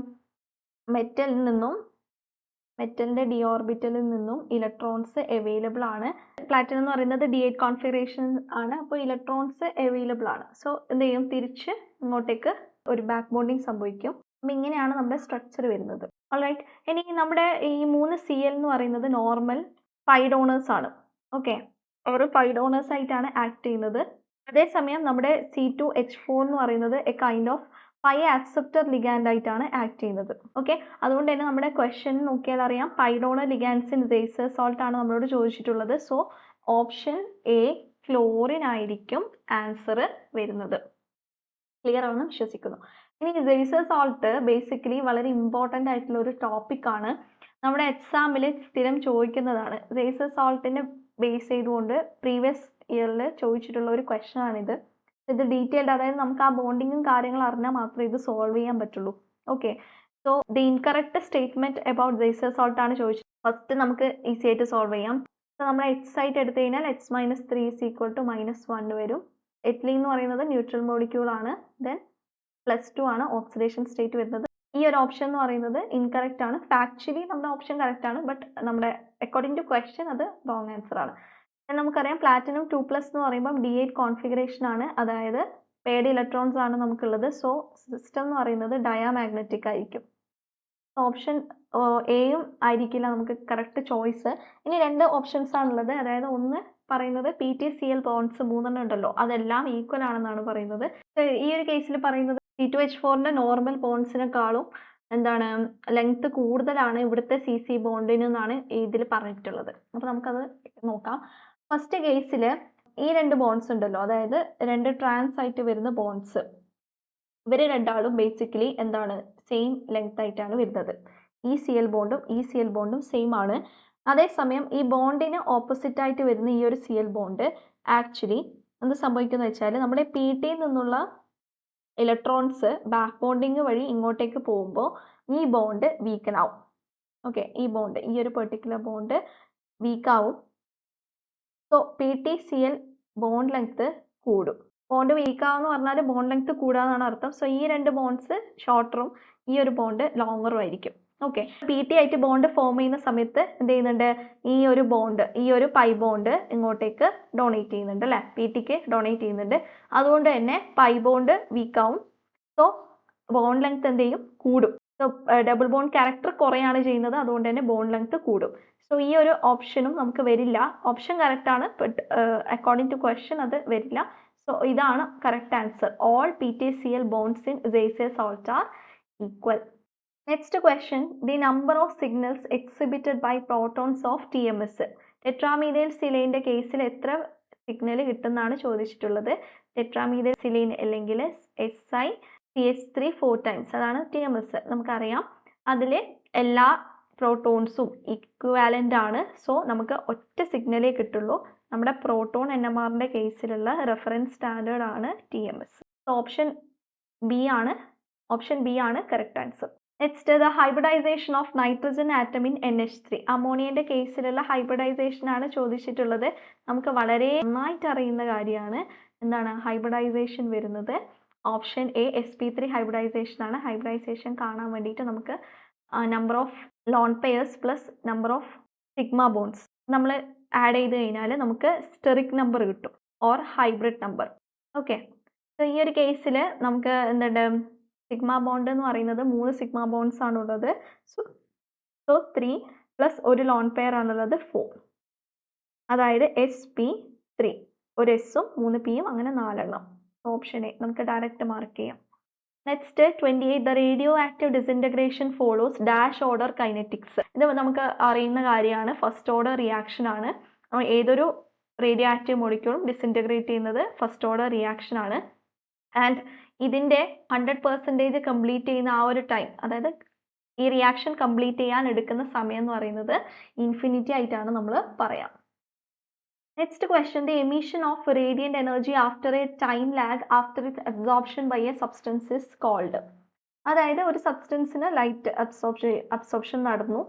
മെറ്റലിന്റെ ഡി ഓർബിറ്റലിൽ നിന്നും ഇലക്ട്രോൺസ് അവൈലബിൾ ആണ്. പ്ലാറ്റിനം എന്ന് പറയുന്നത് D8 കോൺഫിഗറേഷൻ ആണ്. അപ്പോൾ ഇലക്ട്രോൺസ് അവൈലബിൾ ആണ്. സോ എന്ത് ചെയ്യും, തിരിച്ച് ഇങ്ങോട്ടേക്ക് ഒരു ബാക്ക് ബോണ്ടിങ് സംഭവിക്കും. അപ്പം ഇങ്ങനെയാണ് നമ്മുടെ സ്ട്രക്ചർ വരുന്നത്. ഓൾറൈറ്റ്. ഇനി നമ്മുടെ ഈ 3 Cl എന്ന് പറയുന്നത് നോർമൽ പൈ ഡോണേഴ്സ് ആണ്. ഓക്കെ, അവർ പൈ ഡോണേഴ്സ് ആയിട്ടാണ് ആക്ട് ചെയ്യുന്നത്. അതേസമയം നമ്മുടെ C2H4 എന്ന് പറയുന്നത് A kind of pi acceptor ligand ആയിട്ടാണ് ആക്ട് ചെയ്യുന്നത്. ഓക്കെ, അതുകൊണ്ട് തന്നെ നമ്മുടെ ക്വസ്റ്റ്യൻ നോക്കിയാൽ അറിയാം pi donor ലിഗാൻഡ്സ് in Zeise's salt ആണ് നമ്മളോട് ചോദിച്ചിട്ടുള്ളത്. സോ ഓപ്ഷൻ എ ഫ്ലോറിൻ ആയിരിക്കും ആൻസർ വരുന്നത്. ക്ലിയർ ആണെന്ന് വിശ്വസിക്കുന്നു. ഇനി സേസർ സോൾട്ട് ബേസിക്കലി വളരെ ഇമ്പോർട്ടൻ്റ് ആയിട്ടുള്ള ഒരു ടോപ്പിക്കാണ്. നമ്മുടെ എക്സാമിൽ സ്ഥിരം ചോദിക്കുന്നതാണ്. സേസർ സോൾട്ടിനെ ബേസ് ചെയ്തുകൊണ്ട് പ്രീവിയസ് ഇയറിൽ ചോദിച്ചിട്ടുള്ള ഒരു ക്വസ്റ്റ്യൻ ആണിത്. ഇത് ഡീറ്റെയിൽഡ്, അതായത് നമുക്ക് ആ ബോണ്ടിങ്ങും കാര്യങ്ങളും അറിഞ്ഞാൽ മാത്രമേ ഇത് സോൾവ് ചെയ്യാൻ പറ്റുള്ളൂ. Okay, so the incorrect statement about Zeise's salt ആണ് ചോദിച്ചത്. ഫസ്റ്റ് നമുക്ക് ഈസി ആയിട്ട് സോൾവ് ചെയ്യാം. സോ നമ്മൾ എക്സ് ആയിട്ട് എടുത്തു കഴിഞ്ഞാൽ x-3 = -1 വരും. എത്തിലീൻ എന്ന് പറയുന്നത് ന്യൂട്രൽ മോളിക്യൂൾ ആണ്. ദെൻ +2 ആണ് ഓക്സിഡേഷൻ സ്റ്റേറ്റ് വരുന്നത്. ഈ ഒരു ഓപ്ഷൻ എന്ന് പറയുന്നത് ഇൻകറക്റ്റ് ആണ്. ഫാക്ച്വലി നമ്മുടെ ഓപ്ഷൻ കറക്റ്റ് ആണ്, ബട്ട് നമ്മുടെ അക്കോർഡിംഗ് ടു ക്വസ്റ്റ്യൻ അത് റോങ് ആൻസർ ആണ്. നമുക്കറിയാം പ്ലാറ്റിനം 2+ എന്ന് പറയുമ്പോൾ D8 കോൺഫിഗറേഷൻ ആണ്, അതായത് പേഡ് ഇലക്ട്രോൺസ് ആണ് നമുക്കുള്ളത്. സോ സിസ്റ്റം എന്ന് പറയുന്നത് ഡയാമാഗ്നറ്റിക് ആയിരിക്കും. ഓപ്ഷൻ എയും ആയിരിക്കില്ല നമുക്ക് കറക്റ്റ് ചോയ്സ്. ഇനി 2 ഓപ്ഷൻസ് ആണുള്ളത്. അതായത് ഒന്ന് പറയുന്നത് PtCl ബോൺഡ്സ് 3 ഉണ്ടല്ലോ, അതെല്ലാം ഈക്വൽ ആണെന്നാണ് പറയുന്നത്. ഈ ഒരു കേസിൽ പറയുന്നത് C2H4ന്റെ നോർമൽ ബോൺഡ്സിനെക്കാളും എന്താണ് ലെങ്ത് കൂടുതലാണ് ഇവിടുത്തെ CC ബോണ്ടിന് എന്നാണ് ഇതിൽ പറഞ്ഞിട്ടുള്ളത്. അപ്പോൾ നമുക്കത് നോക്കാം. ഫസ്റ്റ് കേസിൽ ഈ 2 ബോൺഡ്സ് ഉണ്ടല്ലോ, അതായത് 2 ട്രാൻസ് ആയിട്ട് വരുന്ന ബോൺഡ്സ്, ഇവർ രണ്ടാളും ബേസിക്കലി എന്താണ് സെയിം ലെങ്ത് ആയിട്ടാണ് വരുന്നത്. ഈ Cl ബോണ്ടും സെയിം ആണ്. അതേസമയം ഈ ബോണ്ടിന് ഓപ്പോസിറ്റ് ആയിട്ട് വരുന്ന ഈ ഒരു Cl ബോണ്ട് ആക്ച്വലി എന്ത് സംഭവിക്കുന്നത് വെച്ചാൽ നമ്മുടെ Pt നിന്നുള്ള ഇലക്ട്രോൺസ് ബാക്ക് ബോണ്ടിങ് വഴി ഇങ്ങോട്ടേക്ക് പോകുമ്പോൾ ഈ ബോണ്ട് വീക്കൻ ആവും. ഓക്കെ, ഈ ഒരു പെർട്ടിക്കുലർ ബോണ്ട് വീക്ക് ആവും. സോ PtCl ബോണ്ട് ലെങ്ത് കൂടും. ബോണ്ട് വീക്ക് ആവെന്ന് പറഞ്ഞാൽ ബോണ്ട് ലെങ്ത് കൂടാന്നാണ് അർത്ഥം. സോ ഈ 2 ബോണ്ട്സ് ഷോർട്ടറും ഈ ഒരു ബോണ്ട് ലോങ്ങറും ആയിരിക്കും. ഓക്കെ, PT ആയിട്ട് ബോണ്ട് ഫോം ചെയ്യുന്ന സമയത്ത് എന്ത് ചെയ്യുന്നുണ്ട്, ഈ ഒരു പൈ ബോണ്ട് ഇങ്ങോട്ടേക്ക് ഡൊണേറ്റ് ചെയ്യുന്നുണ്ട് അല്ലേ, PTക്ക് ഡൊണേറ്റ് ചെയ്യുന്നുണ്ട്. അതുകൊണ്ട് തന്നെ പൈ ബോണ്ട് വീക്ക് ആവും. സോ ബോണ്ട് ലെങ്ത് എന്ത് ചെയ്യും, കൂടും. സോ ഡബിൾ ബോണ്ട് ക്യാരക്ടർ കുറയാണ് ചെയ്യുന്നത്, അതുകൊണ്ട് തന്നെ ബോണ്ട് ലെങ്ത് കൂടും. സോ ഈ ഒരു ഓപ്ഷനും നമുക്ക് വരില്ല. ഓപ്ഷൻ കറക്റ്റ് ആണ്, ബട്ട് അക്കോർഡിംഗ് ടു ക്വസ്റ്റ്യൻ അത് വരില്ല. സോ ഇതാണ് correct answer. All PtCl bonds in Zeiser salt are equal. Next question, the number of signals exhibited by protons of TMS. ടെട്രാമീഥൈൽ സിലൈൻ്റെ കേസിൽ എത്ര സിഗ്നൽ കിട്ടുന്നതാണ് ചോദിച്ചിട്ടുള്ളത്. ടെട്രാമീഥൈൽ സിലൈൻ അല്ലെങ്കിൽ SiCH3 4 times, അതാണ് TMS. നമുക്കറിയാം അതിൽ എല്ലാ പ്രോട്ടോൺസും ഇക്വാലൻ്റ് ആണ്. സോ നമുക്ക് ഒറ്റ സിഗ്നലേ കിട്ടുള്ളൂ. നമ്മുടെ പ്രോട്ടോൺ NMRന്റെ കേസിലുള്ള റെഫറൻസ് സ്റ്റാൻഡേർഡ് ആണ് TMS. സോ ഓപ്ഷൻ ബി ആണ് correct answer. Next, the hybridisation of nitrogen atom in NH3. അമോണിയന്റെ കേസിലുള്ള ഹൈബ്രിഡൈസേഷൻ ആണ് ചോദിച്ചിട്ടുള്ളത്. നമുക്ക് വളരെ നന്നായിട്ട് അറിയുന്ന കാര്യമാണ്. എന്താണ് ഹൈബ്രിഡൈസേഷൻ വരുന്നത്? ഓപ്ഷൻ എ sp3 ഹൈബ്രിഡൈസേഷൻ ആണ്. ഹൈബ്രിഡൈസേഷൻ കാണാൻ വേണ്ടിയിട്ട് നമുക്ക് number of lone pairs plus number of sigma bonds നമ്മൾ ആഡ് ചെയ്ത് കഴിഞ്ഞാൽ നമുക്ക് സ്റ്റെറിക് നമ്പർ കിട്ടും or hybrid number. Okay, so ഈ ഒരു കേസിൽ നമുക്ക് എന്തുണ്ട്, സിഗ്മ ബോണ്ട് എന്ന് പറയുന്നത് 3 സിഗ്മ ബോണ്ട്സ് ആണുള്ളത്. സോ 3 പ്ലസ് ഒരു ലോൺ പെയർ ആണുള്ളത് 4, അതായത് sp3, ഒരു എസും 3 പിയും, അങ്ങനെ 4 എണ്ണം. ഓപ്ഷൻ എ നമുക്ക് ഡയറക്റ്റ് മാർക്ക് ചെയ്യാം. Next 28, the radio active disintegration follows dash order kinetics. ഇത് നമുക്ക് അറിയുന്ന കാര്യമാണ്, ഫസ്റ്റ് ഓർഡർ റിയാക്ഷൻ ആണ്. ഏതൊരു റേഡിയോ ആക്റ്റീവ് മോളിക്യൂളും ഡിസിൻറ്റഗ്രേറ്റ് ചെയ്യുന്നത് ഫസ്റ്റ് ഓർഡർ റിയാക്ഷൻ ആണ്. ആൻഡ് ഇതിൻ്റെ 100% കംപ്ലീറ്റ് ചെയ്യുന്ന ആ ഒരു ടൈം, അതായത് ഈ റിയാക്ഷൻ കംപ്ലീറ്റ് ചെയ്യാൻ എടുക്കുന്ന സമയം എന്ന് പറയുന്നത് ഇൻഫിനിറ്റി ആയിട്ടാണ് നമ്മൾ പറയാം. Next question, the emission of radiant energy after a time lag after it absorption by a substance is called. അതായത് ഒരു സബ്സ്റ്റൻസിന് ലൈറ്റ് അബ്സോർപ്ഷൻ നടന്നു,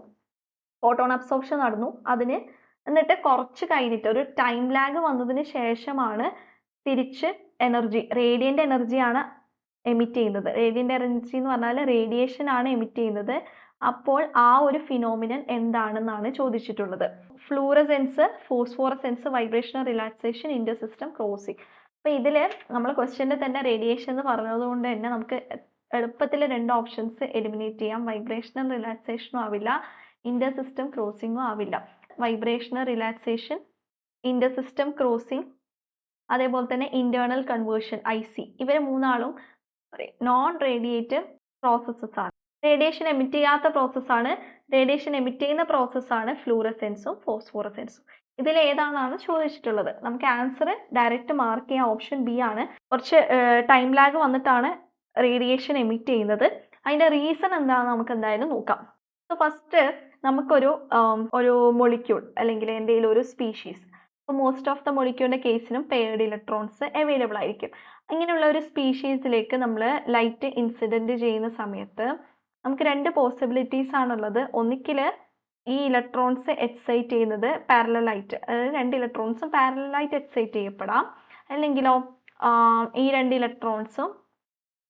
ഫോട്ടോൺ അബ്സോർപ്ഷൻ നടന്നു, അതിന് എന്നിട്ട് കുറച്ച് കഴിഞ്ഞിട്ട് ഒരു ടൈം ലാഗ് വന്നതിന് ശേഷമാണ് തിരിച്ച് എനർജി, റേഡിയന്റ് എനർജിയാണ് എമിറ്റ് ചെയ്യുന്നത്. റേഡിയന്റ് എനർജി എന്ന് പറഞ്ഞാൽ റേഡിയേഷൻ ആണ് എമിറ്റ് ചെയ്യുന്നത്. അപ്പോൾ ആ ഒരു ഫിനോമിനൻ എന്താണെന്നാണ് ചോദിച്ചിട്ടുള്ളത്. Fluorescence, phosphorescence, vibration, relaxation, Inter system crossing. അപ്പോൾ ഇതിൽ നമ്മൾ ക്വസ്റ്റ്യനിൽ തന്നെ റേഡിയേഷൻ എന്ന് പറഞ്ഞതുകൊണ്ട് തന്നെ നമുക്ക് എളുപ്പത്തിൽ 2 ഓപ്ഷൻസ് എലിമിനേറ്റ് ചെയ്യാം. വൈബ്രേഷനും റിലാക്സേഷനും ആവില്ല, ഇന്റർ സിസ്റ്റം ക്രോസിംഗും ആവില്ല. Vibration, relaxation, Inter system crossing, അതേപോലെ തന്നെ ഇന്റേണൽ കൺവേർഷൻ IC, ഇവർ മൂന്നാളും നോൺ റേഡിയേറ്റീവ് പ്രോസസ്സസ് ആണ്. റേഡിയേഷൻ എമിറ്റ് ചെയ്യാത്ത പ്രോസസ്സാണ്. റേഡിയേഷൻ എമിറ്റ് ചെയ്യുന്ന പ്രോസസ്സാണ് ഫ്ലൂറസെൻസും ഫോസ്ഫോറസെൻസും. ഇതിൽ ഏതാണെന്നാണ് ചോദിച്ചിട്ടുള്ളത്. നമുക്ക് ആൻസർ ഡയറക്റ്റ് മാർക്ക് ചെയ്യാം, ഓപ്ഷൻ ബി ആണ്. കുറച്ച് ടൈം ലാഗ് വന്നിട്ടാണ് റേഡിയേഷൻ എമിറ്റ് ചെയ്യുന്നത്. അതിൻ്റെ റീസൺ എന്താണെന്ന് നമുക്ക് എന്തായാലും നോക്കാം. സോ ഫസ്റ്റ് നമുക്കൊരു മൊളിക്യൂൾ അല്ലെങ്കിൽ എന്തെങ്കിലും ഒരു സ്പീഷീസ്, അപ്പോൾ മോസ്റ്റ് ഓഫ് ദ മൊളിക്യൂളിൻ്റെ കേസിനും പെയർഡ് ഇലക്ട്രോൺസ് അവൈലബിൾ ആയിരിക്കും. അങ്ങനെയുള്ള ഒരു സ്പീഷീസിലേക്ക് നമ്മൾ ലൈറ്റ് ഇൻസിഡൻറ്റ് ചെയ്യുന്ന സമയത്ത് നമുക്ക് 2 പോസിബിലിറ്റീസ് ആണുള്ളത്. ഒന്നിക്കിൽ ഈ ഇലക്ട്രോൺസ് എക്സൈറ്റ് ചെയ്യുന്നത് പാരലലായിട്ട്, അതായത് 2 ഇലക്ട്രോൺസും പാരലലായിട്ട് എക്സൈറ്റ് ചെയ്യപ്പെടാം. അല്ലെങ്കിലോ ഈ 2 ഇലക്ട്രോൺസും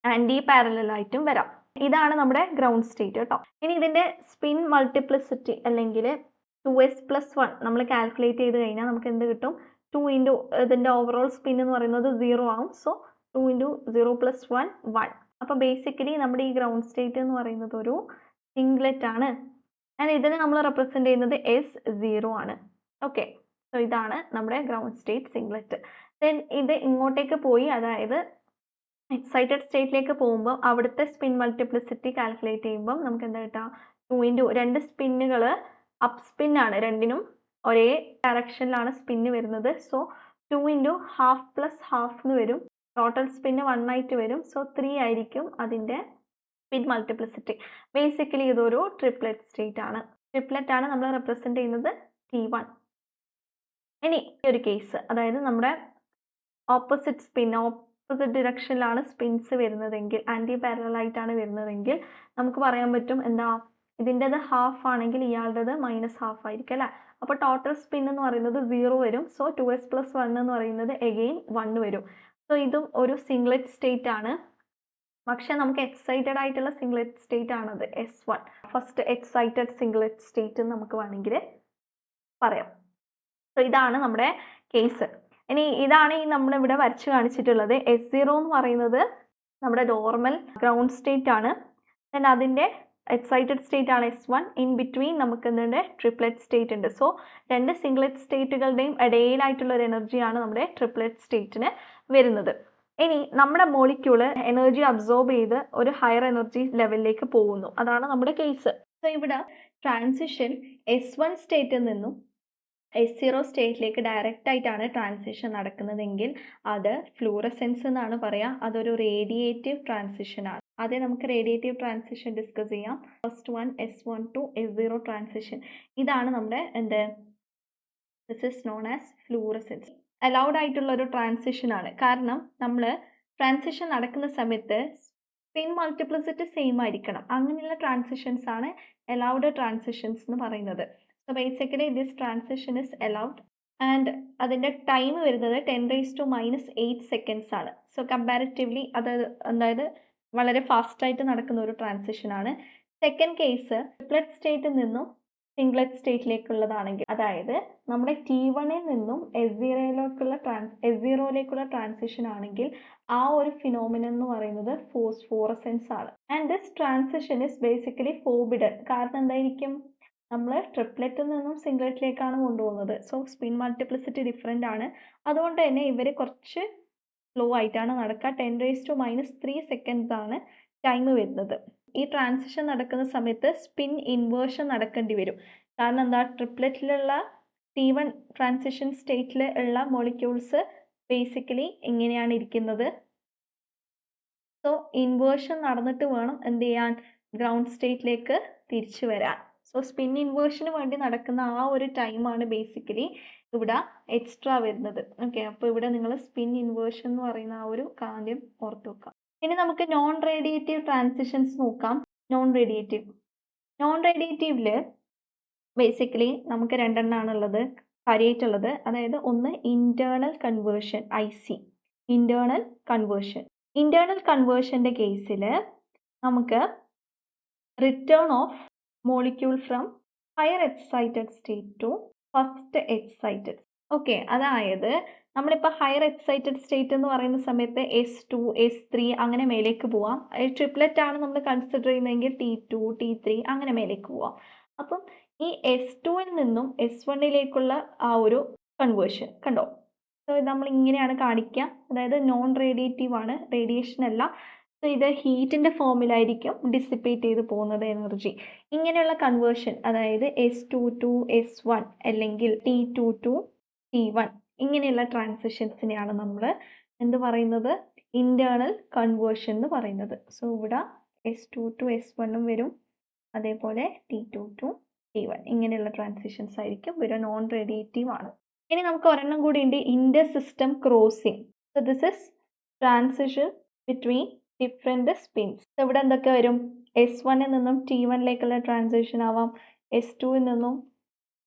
ആൻറ്റി പാരലലായിട്ടും വരാം. ഇതാണ് നമ്മുടെ ഗ്രൗണ്ട് സ്റ്റേറ്റ് കേട്ടോ. ഇനി ഇതിൻ്റെ സ്പിൻ മൾട്ടിപ്ലിസിറ്റി അല്ലെങ്കിൽ 2s+1 നമ്മൾ കാൽക്കുലേറ്റ് ചെയ്ത് കഴിഞ്ഞാൽ നമുക്ക് എന്ത് കിട്ടും? 2 ഇൻറ്റു ഇതിൻ്റെ ഓവറോൾ സ്പിൻ എന്ന് പറയുന്നത് 0 ആവും. So 2 into 0 + 1 1. അപ്പോൾ ബേസിക്കലി നമ്മുടെ ഈ ഗ്രൗണ്ട് സ്റ്റേറ്റ് എന്ന് പറയുന്നത് ഒരു സിംഗ്ലെറ്റ് ആണ്. ആൻഡ് ഇതിനെ നമ്മൾ റെപ്രസെൻറ്റ് ചെയ്യുന്നത് S0 ആണ്. ഓക്കെ, സോ ഇതാണ് നമ്മുടെ ഗ്രൗണ്ട് സ്റ്റേറ്റ് സിംഗ്ലെറ്റ്. ദെൻ ഇത് ഇങ്ങോട്ടേക്ക് പോയി, അതായത് എക്സൈറ്റഡ് സ്റ്റേറ്റിലേക്ക് പോകുമ്പോൾ അവിടുത്തെ സ്പിൻ മൾട്ടിപ്ലിസിറ്റി കാൽക്കുലേറ്റ് ചെയ്യുമ്പോൾ നമുക്ക് എന്താ കിട്ടുക? 2 ഇൻറ്റു 2 സ്പിന്നുകൾ അപ്പ് സ്പിൻ ആണ്, രണ്ടിനും ഒരേ ഡയറക്ഷനിലാണ് സ്പിന്ന് വരുന്നത്. So 2 into half plus half എന്ന് വരും. ടോട്ടൽ സ്പിന്ന് 1 ആയിട്ട് വരും. സോ 3 ആയിരിക്കും അതിൻ്റെ സ്പിൻ മൾട്ടിപ്ലിസിറ്റി. ബേസിക്കലി ഇതൊരു ട്രിപ്ലെറ്റ് സ്റ്റേറ്റ് ആണ്. ട്രിപ്ലെറ്റ് ആണ് നമ്മൾ റെപ്രസെൻറ്റ് ചെയ്യുന്നത് T1. ഇനി ഈ ഒരു കേസ്, അതായത് നമ്മുടെ ഓപ്പോസിറ്റ് സ്പിൻ, ഓപ്പോസിറ്റ് ഡിറക്ഷനിലാണ് സ്പിൻസ് വരുന്നതെങ്കിൽ, ആൻറ്റി പാരലലായിട്ടാണ് വരുന്നതെങ്കിൽ നമുക്ക് പറയാൻ പറ്റും എന്താ, ഇതിൻ്റെത് ഹാഫ് ആണെങ്കിൽ ഇയാളുടേത് -½ ആയിരിക്കും അല്ലേ. അപ്പോൾ ടോട്ടൽ സ്പിൻ എന്ന് പറയുന്നത് 0 വരും. സോ 2s+1 എന്ന് പറയുന്നത് എഗെയിൻ 1 വരും. സോ ഇതും ഒരു സിംഗ്ലെറ്റ് സ്റ്റേറ്റ് ആണ്. പക്ഷെ നമുക്ക് എക്സൈറ്റഡ് ആയിട്ടുള്ള സിംഗ്ലെറ്റ് സ്റ്റേറ്റ് ആണത് S1, ഫസ്റ്റ് എക്സൈറ്റഡ് സിംഗ്ലെറ്റ് സ്റ്റേറ്റ് എന്ന് നമുക്ക് വേണമെങ്കിൽ പറയാം. സോ ഇതാണ് നമ്മുടെ കേസ്. ഇനി ഇതാണ് ഈ നമ്മളിവിടെ വരച്ച് കാണിച്ചിട്ടുള്ളത്. S0 എന്ന് പറയുന്നത് നമ്മുടെ നോർമൽ ഗ്രൗണ്ട് സ്റ്റേറ്റ് ആണ്. ദെൻ അതിൻ്റെ എക്സൈറ്റഡ് സ്റ്റേറ്റ് ആണ് S1. ഇൻ ബിറ്റ്വീൻ നമുക്ക് എന്തുണ്ട്? ട്രിപ്ലെറ്റ് സ്റ്റേറ്റ് ഉണ്ട്. സോ 2 സിംഗ്ലെറ്റ് സ്റ്റേറ്റുകളുടെയും ഇടയിലായിട്ടുള്ള ഒരു എനർജിയാണ് നമ്മുടെ ട്രിപ്ലെറ്റ് സ്റ്റേറ്റിന് വരുന്നത്. ഇനി നമ്മുടെ മോളിക്യൂള് എനർജി അബ്സോർബ് ചെയ്ത് ഒരു ഹയർ എനർജി ലെവലിലേക്ക് പോകുന്നു. അതാണ് നമ്മുടെ കേസ്. സോ ഇവിടെ ട്രാൻസിഷൻ S1 സ്റ്റേറ്റിൽ നിന്നും S0 സ്റ്റേറ്റിലേക്ക് ഡയറക്റ്റ് ആയിട്ടാണ് ട്രാൻസിഷൻ നടക്കുന്നതെങ്കിൽ അത് ഫ്ലൂറസെൻസ് എന്നാണ് പറയുക. അതൊരു റേഡിയേറ്റീവ് ട്രാൻസിഷൻ ആണ്. അതേ നമുക്ക് റേഡിയേറ്റീവ് ട്രാൻസിഷൻ ഡിസ്കസ് ചെയ്യാം. First one S1 to S0 transition. ഇതാണ് നമ്മുടെ this is known as fluorescence. Allowed ആയിട്ടുള്ള ഒരു ട്രാൻസിഷൻ ആണ്. കാരണം നമ്മൾ ട്രാൻസിഷൻ നടക്കുന്ന സമയത്ത് സ്പിൻ മൾട്ടിപ്ലിസിറ്റി സെയിം ആയിരിക്കണം. അങ്ങനെയുള്ള ട്രാൻസിഷൻസ് ആണ് അലൗഡ് ട്രാൻസിഷൻസ് എന്ന് പറയുന്നത്. So basically this transition is allowed and അതിൻ്റെ ടൈം വരുന്നത് 10⁻⁸ സെക്കൻഡ്സ് ആണ്. സോ കമ്പാരിറ്റീവ്ലി അതായത് വളരെ ഫാസ്റ്റായിട്ട് നടക്കുന്ന ഒരു ട്രാൻസിഷൻ ആണ്. സെക്കൻഡ് കേസ് ട്രിപ്ലെറ്റ് സ്റ്റേറ്റിൽ നിന്നും സിംഗ്ലറ്റ് സ്റ്റേറ്റിലേക്കുള്ളതാണെങ്കിൽ, അതായത് നമ്മുടെ T1-ൽ നിന്നും S0യിലേക്കുള്ള ട്രാൻസിഷൻ ആണെങ്കിൽ ആ ഒരു ഫിനോമിനൻ എന്ന് പറയുന്നത് ഫോസ്ഫോറസെൻസ് ആണ്. And this transition is basically forbidden. കാരണം എന്തായിരിക്കും, നമ്മൾ ട്രിപ്ലറ്റിൽ നിന്നും സിംഗ്ലറ്റിലേക്കാണ് കൊണ്ടുപോകുന്നത്. സോ സ്പിൻ മൾട്ടിപ്ലിസിറ്റി ഡിഫറെൻ്റ് ആണ്. അതുകൊണ്ട് തന്നെ ഇവർ കുറച്ച് സ്ലോ ആയിട്ടാണ് നടക്കുക. 10⁻³ സെക്കൻഡ്സ് ആണ് ടൈം വരുന്നത്. ഈ ട്രാൻസിഷൻ നടക്കുന്ന സമയത്ത് സ്പിൻ ഇൻവേർഷൻ നടക്കേണ്ടി വരും. കാരണം എന്താ, ട്രിപ്ലറ്റിലുള്ള T1 ട്രാൻസിഷൻ സ്റ്റേറ്റിൽ ഉള്ള മോളിക്യൂൾസ് ബേസിക്കലി ഇങ്ങനെയാണ് ഇരിക്കുന്നത്. സോ ഇൻവേർഷൻ നടന്നിട്ട് വേണം എന്ത് ചെയ്യാൻ, ഗ്രൗണ്ട് സ്റ്റേറ്റിലേക്ക് തിരിച്ചു വരാൻ. സോ സ്പിൻ ഇൻവേർഷന് വേണ്ടി നടക്കുന്ന ആ ഒരു ടൈമാണ് ബേസിക്കലി ഇവിടെ എക്സ്ട്രാ വരുന്നത്. ഓക്കെ, അപ്പോൾ ഇവിടെ നിങ്ങൾ സ്പിൻ ഇൻവേർഷൻ എന്ന് പറയുന്ന ആ ഒരു കാര്യം ഓർത്ത് വെക്കാം. ഇനി നമുക്ക് നോൺ റേഡിയേറ്റീവ് ട്രാൻസിഷൻസ് നോക്കാം. നോൺ റേഡിയേറ്റീവിൽ ബേസിക്കലി നമുക്ക് രണ്ടെണ്ണമാണ് ഉള്ളത്, കാര്യമായിട്ടുള്ളത്. അതായത് ഒന്ന് ഇന്റേണൽ കൺവേർഷൻ, IC, ഇന്റേണൽ കൺവേർഷൻ്റെ കേസിൽ നമുക്ക് return of molecule from higher excited state to first excited. Okay, അതായത് നമ്മളിപ്പോൾ ഹയർ എക്സൈറ്റഡ് സ്റ്റേറ്റ് എന്ന് പറയുന്ന സമയത്ത് S2, S3 അങ്ങനെ മേലേക്ക് പോവാം. ട്രിപ്ലറ്റ് ആണ് നമ്മൾ കൺസിഡർ ചെയ്യുന്നതെങ്കിൽ T2, T3 അങ്ങനെ മേലേക്ക് പോവാം. അപ്പം ഈ S2-ൽ നിന്നും S1-ലേക്കുള്ള ആ ഒരു കൺവേർഷൻ കണ്ടോ. സോ ഇത് നമ്മൾ ഇങ്ങനെയാണ് കാണിക്കുക. അതായത് നോൺ റേഡിയേറ്റീവ് ആണ്, റേഡിയേഷൻ അല്ല. സോ ഇത് ഹീറ്റിൻ്റെ ഫോമിലായിരിക്കും ഡിസിപ്പേറ്റ് ചെയ്ത് പോകുന്നത് എനർജി. ഇങ്ങനെയുള്ള കൺവേർഷൻ, അതായത് S2 to S1 അല്ലെങ്കിൽ T2 to T1, ഇങ്ങനെയുള്ള ട്രാൻസിഷൻസിനെയാണ് നമ്മൾ എന്ത് പറയുന്നത്, ഇന്റേണൽ കൺവേർഷൻ എന്ന് പറയുന്നത്. സോ ഇവിടെ S2 to S1 വരും, അതേപോലെ T2 to T1, ഇങ്ങനെയുള്ള ട്രാൻസിഷൻസ് ആയിരിക്കും. ഇവര് നോൺ റേഡിയേറ്റീവ് ആണ്. ഇനി നമുക്ക് ഒരെണ്ണം കൂടി ഉണ്ട്, Inter system crossing. So this is transition between different sphinx. ഇവിടെ എന്തൊക്കെ വരും, S1-ൽ നിന്നും T1-ലേക്കുള്ള ട്രാൻസിഷൻ ആവാം, S2-ൽ നിന്നും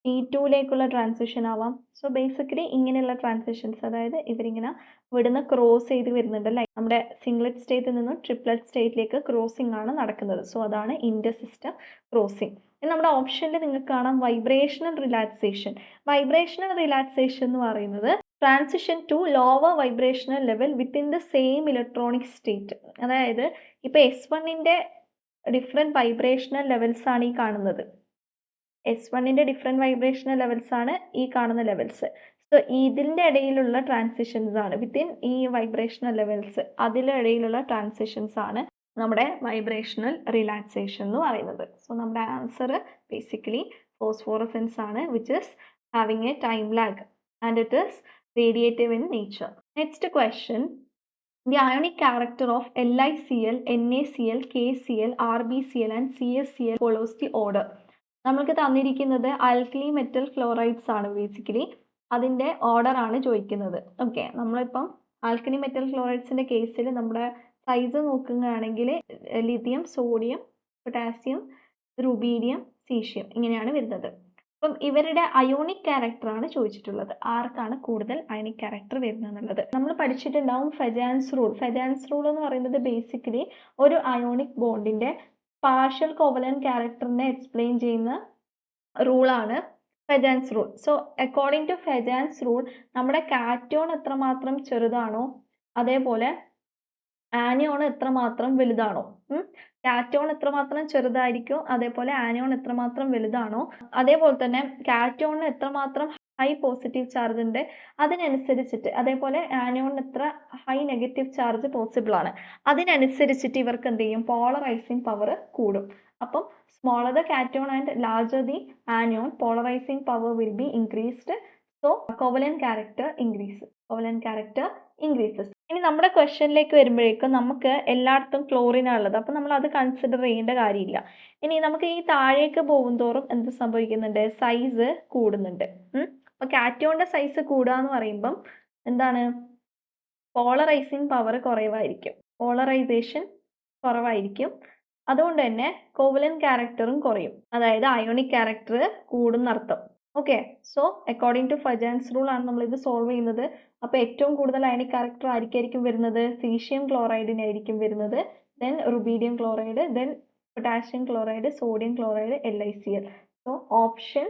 T2-ലേക്കുള്ള ട്രാൻസിഷൻ ആവാം. സോ ബേസിക്കലി ഇങ്ങനെയുള്ള ട്രാൻസിഷൻസ്, അതായത് ഇവരിങ്ങനെ ഇവിടുന്ന് ക്രോസ് ചെയ്ത് വരുന്നുണ്ട്, ലൈക്ക് നമ്മുടെ സിംഗ്ലറ്റ് സ്റ്റേറ്റിൽ നിന്നും ട്രിപ്ലറ്റ് സ്റ്റേറ്റിലേക്ക് ക്രോസിംഗ് ആണ് നടക്കുന്നത്. സോ അതാണ് ഇന്റർ സിസ്റ്റം ക്രോസിംഗ്. നമ്മുടെ ഓപ്ഷനിൽ നിങ്ങൾക്ക് കാണാം വൈബ്രേഷണൽ റിലാക്സേഷൻ. വൈബ്രേഷണൽ റിലാക്സേഷൻ എന്ന് പറയുന്നത് transition to lower vibrational level within the same electronic state. അതായത് ഇപ്പോൾ S1-ൻ്റെ ഡിഫറെൻറ്റ് വൈബ്രേഷണൽ ലെവൽസ് ആണ് ഈ കാണുന്നത്. S1-ൻ്റെ ഡിഫറെൻറ്റ് വൈബ്രേഷണൽ ലെവൽസ് ആണ് ഈ കാണുന്ന ലെവൽസ്. സോ ഇതിൻ്റെ ഇടയിലുള്ള ട്രാൻസിഷൻസ് ആണ്, വിത്തിൻ ഈ വൈബ്രേഷണൽ ലെവൽസ് അതിൻ്റെ ഇടയിലുള്ള ട്രാൻസിഷൻസ് ആണ് നമ്മുടെ വൈബ്രേഷണൽ റിലാക്സേഷൻ എന്ന് പറയുന്നത്. സോ നമ്മുടെ ആൻസർ ബേസിക്കലി ഫോസ്ഫോറസെൻസ് ആണ്, which is having A time lag and it is radiative in nature. Next question, the ionic character of LiCl, NaCl, KCl, RbCl and CsCl follows the order. നമ്മൾക്ക് തന്നിരിക്കുന്നത് ആൽക്കലി മെറ്റൽ ക്ലോറൈഡ്സ് ആണ്, ബേസിക്കലി അതിൻ്റെ ഓർഡർ ആണ് ചോദിക്കുന്നത്. ഓക്കെ, നമ്മളിപ്പം ആൽക്കലി മെറ്റൽ ക്ലോറൈഡ്സിൻ്റെ കേസിൽ നമ്മുടെ സൈസ് നോക്കുകയാണെങ്കിൽ lithium, sodium, potassium, rubidium, caesium ഇങ്ങനെയാണ് വരുന്നത്. അപ്പം ഇവരുടെ അയോണിക് ക്യാരക്ടർ ആണ് ചോദിച്ചിട്ടുള്ളത്, ആർക്കാണ് കൂടുതൽ അയോണിക് ക്യാരക്ടർ വരുന്നത് എന്നുള്ളത്. നമ്മൾ പഠിച്ചിട്ടുണ്ടാവും ഫെജാൻസ് റൂൾ. ഫെജാൻസ് റൂൾ എന്ന് പറയുന്നത് ബേസിക്കലി ഒരു അയോണിക് ബോണ്ടിൻ്റെ പാർഷ്യൽ കോവലന്റ് ക്യാരക്ടറിനെ എക്സ്പ്ലെയിൻ ചെയ്യുന്ന റൂളാണ് Fajans' rule. So according to Fajans' rule നമ്മുടെ കാറ്റോൺ എത്രമാത്രം ചെറുതാണോ അതേപോലെ ആനിയോൺ എത്രമാത്രം വലുതാണോ, കാറ്റോൺ എത്രമാത്രം ചെറുതായിരിക്കും അതേപോലെ ആനിയോൺ എത്രമാത്രം വലുതാണോ, അതേപോലെ തന്നെ കാറ്റോണിന് എത്രമാത്രം ഹൈ പോസിറ്റീവ് ചാർജ് ഉണ്ട് അതിനനുസരിച്ചിട്ട്, അതേപോലെ ആനിയോണിന് എത്ര ഹൈ നെഗറ്റീവ് ചാർജ് പോസിബിൾ ആണ് അതിനനുസരിച്ചിട്ട് ഇവർക്ക് എന്ത് ചെയ്യും, പോളറൈസിങ് പവർ കൂടും. അപ്പം smaller the cation and larger the anion, polarising power will be increased. So covalent character increases. ഇനി നമ്മുടെ ക്വസ്റ്റ്യനിലേക്ക് വരുമ്പോഴേക്കും നമുക്ക് എല്ലായിടത്തും ക്ലോറിനാണ് ഉള്ളത്, അപ്പം നമ്മൾ അത് കൺസിഡർ ചെയ്യേണ്ട കാര്യമില്ല. ഇനി നമുക്ക് ഈ താഴേക്ക് പോകുന്തോറും എന്ത് സംഭവിക്കുന്നുണ്ട്, സൈസ് കൂടുന്നുണ്ട്. അപ്പോൾ കാറ്റോണിൻ്റെ സൈസ് കൂടുക എന്ന് പറയുമ്പം എന്താണ്, പോളറൈസിങ് പവർ പോളറൈസേഷൻ കുറവായിരിക്കും. അതുകൊണ്ട് തന്നെ കോവലന്റ് ക്യാരക്ടറും കുറയും, അതായത് അയോണിക് ക്യാരക്ടർ കൂടുന്നർത്ഥം. Okay, so according to Fajans' rule ആണ് നമ്മൾ ഇത് സോൾവ് ചെയ്യുന്നത്. അപ്പോൾ ഏറ്റവും കൂടുതൽ അയോണിക് ക്യാരക്ടർ ആയിരിക്കും വരുന്നത്, സീഷ്യം ക്ലോറൈഡിനായിരിക്കും വരുന്നത്, then rubidium chloride, then potassium chloride, sodium chloride, LiCl. So option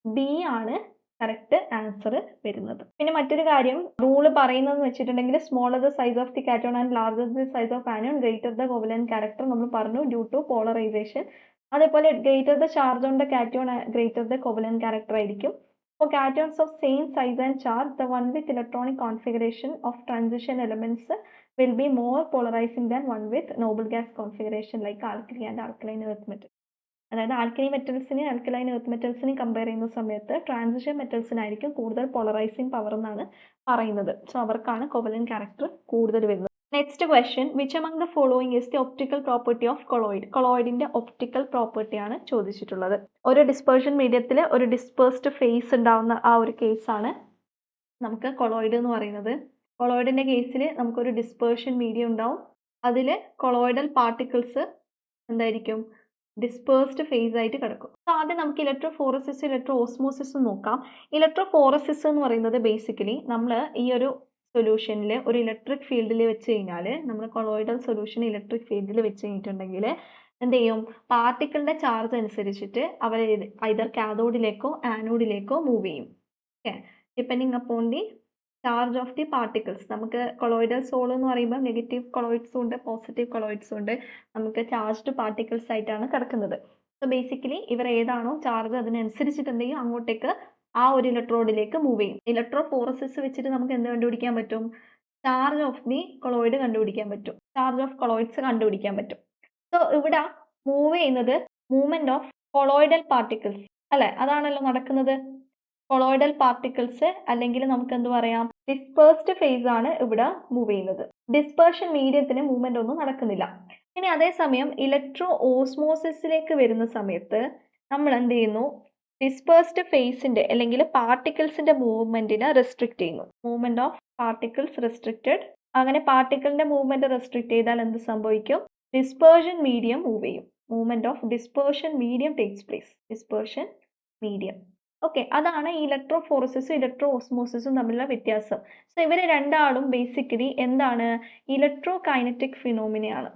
B ആണ് കറക്റ്റ് ആൻസർ വരുന്നത്. പിന്നെ മറ്റൊരു കാര്യം റൂള് പറയുന്നതെന്ന് വെച്ചിട്ടുണ്ടെങ്കിൽ smaller the size of the cation and larger the size of anion greater the covalent character നമ്മൾ പറഞ്ഞു ഡ്യൂ ടു പോളറൈസേഷൻ. അതേപോലെ greater the charge on the cation greater the covalent character ആയിരിക്കും. For cations of same size and charge, the one with electronic configuration of transition elements will be more polarizing than one with noble gas configuration like alkali and alkaline earth metal. അതായത് ആൽക്കലി മെറ്റൽസിനെ ആൽക്കലൈൻ എർത്ത് മെറ്റൽസിനെ കമ്പയർ ചെയ്യുന്ന സമയത്ത് ട്രാൻസിഷൻ മെറ്റൽസിനായിരിക്കും കൂടുതൽ പോളറൈസിങ് പവർ എന്നാണ് പറയുന്നത്. സോ അവർക്കാണ് കോവലന്റ് ക്യാരക്ടർ കൂടുതൽ വരുന്നത്. Next question, which among the following is the optical property of colloid? കൊളോയിഡിന്റെ ഒപ്റ്റിക്കൽ പ്രോപ്പർട്ടി ആണ് ചോദിച്ചിട്ടുള്ളത്. ഒരു ഡിസ്പേർഷൻ മീഡിയത്തിൽ ഒരു ഡിസ്പേഴ്സ്ഡ് ഫേസ് ഉണ്ടാവുന്ന ആ ഒരു കേസാണ് നമുക്ക് കൊളോയിഡ് എന്ന് പറയുന്നത്. കൊളോയിഡിന്റെ കേസിൽ നമുക്കൊരു ഡിസ്പേർഷൻ മീഡിയം ഉണ്ടാവും. അതിൽ കൊളോയിഡൽ പാർട്ടിക്കിൾസ് എന്തായിരിക്കും, ഡിസ്പേഴ്സ്ഡ് ഫേസ് ആയിട്ട് കിടക്കും. സോ ആദ്യം നമുക്ക് ഇലക്ട്രോഫോറസിസ് ഇലക്ട്രോ ഓസ്മോസിസ് നോക്കാം. ഇലക്ട്രോഫോറസിസ് എന്ന് പറയുന്നത് ബേസിക്കലി നമ്മൾ ഈ ഒരു സൊല്യൂഷനിൽ ഒരു ഇലക്ട്രിക് ഫീൽഡിൽ വെച്ച് കഴിഞ്ഞാൽ, നമ്മൾ കൊളോയിഡൽ സൊല്യൂഷൻ ഇലക്ട്രിക് ഫീൽഡിൽ വെച്ച് കഴിഞ്ഞിട്ടുണ്ടെങ്കിൽ എന്ത് ചെയ്യും, പാർട്ടിക്കിളിന്റെ ചാർജ് അനുസരിച്ചിട്ട് അവർ ഐദർ കാഥോഡിലേക്കോ ആനോഡിലേക്കോ മൂവ് ചെയ്യും. Okay, depending upon the charge of the particles. നമുക്ക് കൊളോയിഡൽ സോൾ എന്ന് പറയുമ്പോൾ നെഗറ്റീവ് കൊളോയിഡ്സും ഉണ്ട്, പോസിറ്റീവ് കൊളോയിഡ്സും ഉണ്ട്. നമുക്ക് ചാർജ്ഡ് പാർട്ടിക്കിൾസ് ആയിട്ടാണ് കിടക്കുന്നത്. സോ ബേസിക്കലി ഇവർ ഏതാണോ ചാർജ് അതിനനുസരിച്ചിട്ട് എന്ത് ചെയ്യും, അങ്ങോട്ടേക്ക് ആ ഒരു ഇലക്ട്രോഡിലേക്ക് മൂവ് ചെയ്യും. ഇലക്ട്രോഫോറസിസ് വെച്ചിട്ട് നമുക്ക് എന്ത് കണ്ടുപിടിക്കാൻ പറ്റും, ചാർജ് ഓഫ് ദി കൊളോയിഡ് കണ്ടുപിടിക്കാൻ പറ്റും, ചാർജ് ഓഫ് കൊളോയിഡ്സ് കണ്ടുപിടിക്കാൻ പറ്റും. സോ ഇവിടെ മൂവ് ചെയ്യുന്നത് മൂവ്മെന്റ് ഓഫ് കൊളോയിഡൽ പാർട്ടിക്കിൾസ് അല്ലെ, അതാണല്ലോ നടക്കുന്നത്. കൊളോയിഡൽ പാർട്ടിക്കിൾസ് അല്ലെങ്കിൽ നമുക്ക് എന്ത് പറയാം, ഡിസ്പേഴ്സ്ഡ് ഫേസ് ആണ് ഇവിടെ മൂവ് ചെയ്യുന്നത്. ഡിസ്പേർഷൻ മീഡിയത്തിന് മൂവ്മെന്റ് ഒന്നും നടക്കുന്നില്ല. ഇനി അതേസമയം ഇലക്ട്രോ ഓസ്മോസിസിലേക്ക് വരുന്ന സമയത്ത് നമ്മൾ എന്ത് ചെയ്യുന്നു, ഡിസ്പേഴ്സ്ഡ് ഫേസിന്റെ അല്ലെങ്കിൽ പാർട്ടിക്കിൾസിന്റെ മൂവ്മെന്റിനെ റെസ്ട്രിക്ട് ചെയ്യുന്നു. Movement of particles restricted. അങ്ങനെ പാർട്ടിക്കിളിന്റെ മൂവ്മെന്റ് റെസ്ട്രിക്ട് ചെയ്താൽ എന്ത് സംഭവിക്കും, ഡിസ്പേർഷൻ മീഡിയം മൂവ് ചെയ്യും. Movement of dispersion medium takes place. Dispersion medium. Okay, അതാണ് ഇലക്ട്രോഫോറസിസും ഇലക്ട്രോ ഓസ്മോസിസും തമ്മിലുള്ള വ്യത്യാസം. സോ ഇവർ രണ്ടാളും ബേസിക്കലി എന്താണ്, ഇലക്ട്രോ കൈനറ്റിക് ഫിനോമിനയാണ്.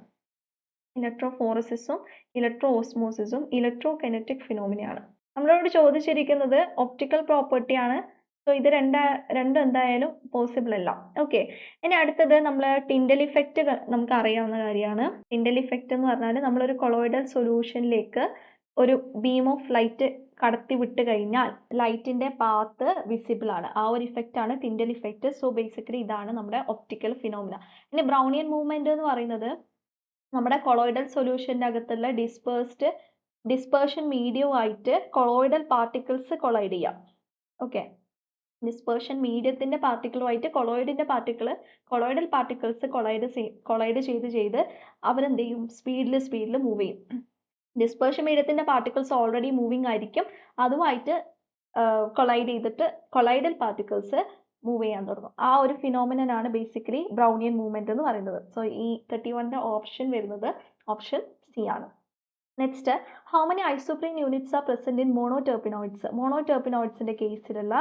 ഇലക്ട്രോഫോറസിസും ഇലക്ട്രോ ഓസ്മോസിസും ഇലക്ട്രോ കൈനറ്റിക് ഫിനോമിനയാണ്. നമ്മളോട് ചോദിച്ചിരിക്കുന്നത് ഒപ്റ്റിക്കൽ പ്രോപ്പർട്ടി ആണ്. സോ ഇത് രണ്ടും എന്തായാലും പോസിബിൾ അല്ല. ഓക്കെ, ഇനി അടുത്തത് നമ്മൾ ടിൻഡൽ ഇഫക്റ്റ് നമുക്ക് അറിയാവുന്ന കാര്യമാണ്. ടിൻഡൽ ഇഫക്റ്റ് എന്ന് പറഞ്ഞാൽ നമ്മളൊരു കൊളോയിഡൽ സൊല്യൂഷനിലേക്ക് ഒരു ബീം ഓഫ് ലൈറ്റ് കടത്തി വിട്ട് കഴിഞ്ഞാൽ ലൈറ്റിന്റെ പാത്ത് വിസിബിൾ ആണ്. ആ ഒരു ഇഫക്റ്റ് ആണ് ടിൻഡൽ ഇഫക്റ്റ്. സോ ബേസിക്കലി ഇതാണ് നമ്മുടെ ഒപ്റ്റിക്കൽ ഫിനോമിന. ഇനി ബ്രൗണിയൻ മൂവ്മെന്റ് എന്ന് പറയുന്നത് നമ്മുടെ കൊളോയിഡൽ സൊല്യൂഷന്റെ അകത്തുള്ള ഡിസ്പേർഷൻ മീഡിയവുമായിട്ട് കൊളോയിഡൽ പാർട്ടിക്കിൾസ് കൊളൈഡ് ചെയ്യാം. ഓക്കെ, ഡിസ്പേർഷൻ മീഡിയത്തിന്റെ പാർട്ടിക്കിളുമായിട്ട് കൊളോയിഡൽ പാർട്ടിക്കിൾസ് കൊളൈഡ് ചെയ്ത് അവരെന്ത് ചെയ്യും, സ്പീഡിൽ മൂവ് ചെയ്യും. ഡിസ്പേർഷൻ മീഡിയത്തിന്റെ പാർട്ടിക്കിൾസ് ഓൾറെഡി മൂവിങ് ആയിരിക്കും, അതുമായിട്ട് കൊളൈഡ് ചെയ്തിട്ട് കൊളൈഡൽ പാർട്ടിക്കിൾസ് മൂവ് ചെയ്യാൻ തുടങ്ങും. ആ ഒരു ഫിനോമിനനാണ് ബേസിക്കലി ബ്രൗണിയൻ മൂവ്മെന്റ് എന്ന് പറയുന്നത്. സോ ഈ 31ന്റെ ഓപ്ഷൻ വരുന്നത് ഓപ്ഷൻ സി ആണ്. Next, how many isoprene units are present in monoterpenoids? മോണോടെർപിനോയിഡ്സിന്റെ കേസിലുള്ള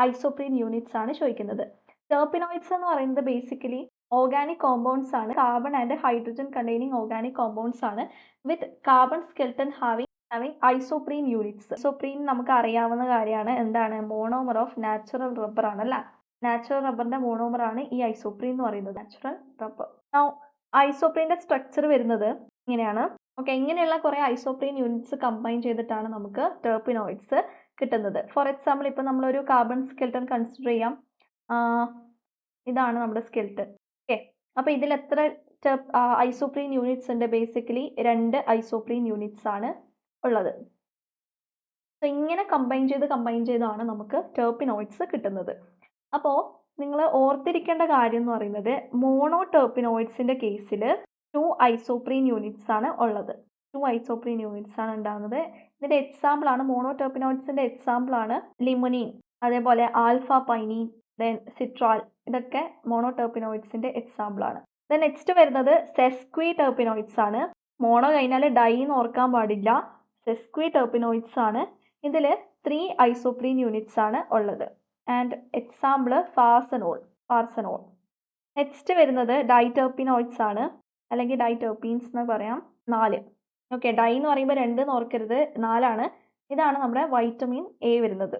ഐസോപ്രീൻ യൂണിറ്റ്സ് ആണ് ചോദിക്കുന്നത്. ടെർപിനോയിഡ്സ് എന്ന് പറയുന്നത് ബേസിക്കലി ഓർഗാനിക് കോമ്പൗണ്ട്സ് ആണ്. Carbon and hydrogen containing organic compounds ആണ് with carbon skeleton having isoprene units. Isoprene നമുക്ക് അറിയാവുന്ന കാര്യമാണ്. എന്താണ്, മോണോമർ ഓഫ് നാച്ചുറൽ റബ്ബർ ആണല്ല. നാച്ചുറൽ റബ്ബറിന്റെ മോണോമർ ആണ് ഈ ഐസോപ്രീൻ എന്ന് പറയുന്നത്, നാച്ചുറൽ റബ്ബർ. ഐസോപ്രീന്റെ സ്ട്രക്ചർ വരുന്നത് ഇങ്ങനെയാണ്. ഓക്കെ, ഇങ്ങനെയുള്ള കുറെ ഐസോപ്രീൻ യൂണിറ്റ്സ് കമ്പൈൻ ചെയ്തിട്ടാണ് നമുക്ക് ടെർപിനോയിഡ്സ് കിട്ടുന്നത്. ഫോർ എക്സാമ്പിൾ ഇപ്പൊ നമ്മളൊരു കാർബൺ സ്കെൽട്ടൺ കൺസിഡർ ചെയ്യാം. ഇതാണ് നമ്മുടെ സ്കെൽട്ടൺ. ഓക്കെ, അപ്പൊ ഇതിൽ എത്ര ഐസോപ്രീൻ യൂണിറ്റ്സ് ഉണ്ട്? ബേസിക്കലി 2 ഐസോപ്രീൻ യൂണിറ്റ്സ് ആണ് ഉള്ളത്. സോ ഇങ്ങനെ കമ്പൈൻ ചെയ്താണ് നമുക്ക് ടെർപിനോയിഡ്സ് കിട്ടുന്നത്. അപ്പോൾ നിങ്ങൾ ഓർത്തിരിക്കേണ്ട കാര്യം എന്ന് പറയുന്നത് മോണോടെർപിനോയിഡ്സിന്റെ കേസിൽ 2 ഐസോപ്രീൻ യൂണിറ്റ്സ് ആണ് ഉള്ളത്. 2 ഐസോപ്രീൻ യൂണിറ്റ്സ് ആണ് ഉണ്ടാകുന്നത്. ഇതിന്റെ എക്സാമ്പിൾ ആണ്, മോണോടെർപിനോയിഡ്സിന്റെ എക്സാമ്പിൾ ആണ് ലിമോണിൻ, അതേപോലെ ആൽഫ പൈനീൻ, ദെൻ സിട്രാൽ. ഇതൊക്കെ മോണോടെർപിനോയിഡ്സിന്റെ എക്സാമ്പിൾ ആണ്. ദെൻ നെക്സ്റ്റ് വരുന്നത് സെസ്ക്വി ടെർപിനോയിഡ്സ് ആണ്. മോണോ കഴിഞ്ഞാൽ ഡൈ എന്ന് ഓർക്കാൻ പാടില്ല. സെസ്ക്വി ടെർപിനോയിഡ്സ് ആണ്. ഇതിൽ 3 ഐസോപ്രീൻ യൂണിറ്റ്സ് ആണ് ഉള്ളത്. And example ഫാർസനോൾ. നെക്സ്റ്റ് വരുന്നത് ഡൈടെർപിനോയിഡ്സ് ആണ്, അല്ലെങ്കിൽ ഡൈടെർപീൻസ് എന്ന് പറയാം. 4. ഓക്കെ, ഡൈ എന്ന് പറയുമ്പോൾ 2 എന്ന് ഓർക്കരുത്, 4 ആണ്. ഇതാണ് നമ്മുടെ വൈറ്റമിൻ എ വരുന്നത്.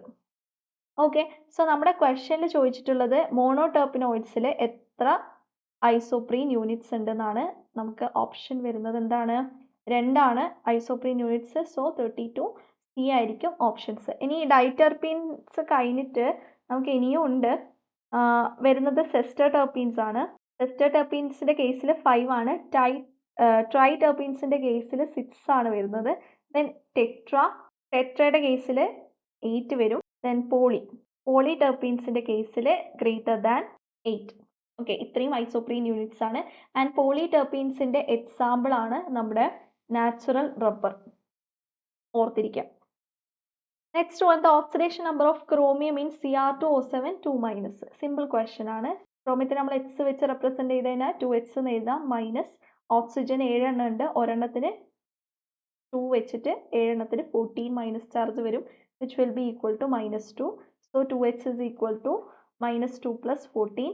ഓക്കെ, സോ നമ്മുടെ ക്വസ്റ്റ്യനിൽ ചോദിച്ചിട്ടുള്ളത് മോണോടെർപ്പിനോയിഡ്സിൽ എത്ര ഐസോപ്രീൻ യൂണിറ്റ്സ് ഉണ്ടെന്നാണ്. നമുക്ക് ഓപ്ഷൻ വരുന്നത് എന്താണ്? 2 ഐസോപ്രീൻ യൂണിറ്റ്സ്. സോ 32 സി ആയിരിക്കും ഓപ്ഷൻസ്. ഇനി ഡൈറ്റർപീൻസ് കഴിഞ്ഞിട്ട് നമുക്ക് ഇനിയും ഉണ്ട് വരുന്നത് സെസ്റ്റർ ടെർപീൻസ് ആണ്. സെസ്റ്റർ ടെർപീൻസിന്റെ കേസിൽ 5 ആണ്. ട്രൈ ടെർപീൻസിന്റെ കേസിൽ 6 ആണ് വരുന്നത്. ദെൻ ടെട്രയുടെ കേസിൽ 8 വരും. ദെൻ പോളി ടെർപീൻസിന്റെ കേസിൽ ഗ്രേറ്റർ ദാൻ 8. ഓക്കെ, ഇത്രയും ഐസോപ്രീൻ യൂണിറ്റ്സ് ആണ്. ആൻഡ് പോളി ടെർപീൻസിന്റെ എക്സാമ്പിൾ ആണ് നമ്മുടെ നാച്ചുറൽ റബ്ബർ. ഓർത്തിരിക്കാം. Next one, the oxidation number of chromium in Cr2O7 2-. Simple question ആണ്. ക്രോമിയത്തിന് നമ്മൾ എക്സ് വെച്ച് റെപ്രസെന്റ് ചെയ്ത് കഴിഞ്ഞാൽ 2x എന്ന് എഴുതാം. മൈനസ് ഓക്സിജൻ 7 എണ്ണം ഉണ്ട്, ഒരെണ്ണത്തിന് 2 വെച്ചിട്ട് 7 എണ്ണത്തിന് 14 മൈനസ് ചാർജ് വരും, which will be equal to -2. So 2x is equal to -2 plus 14,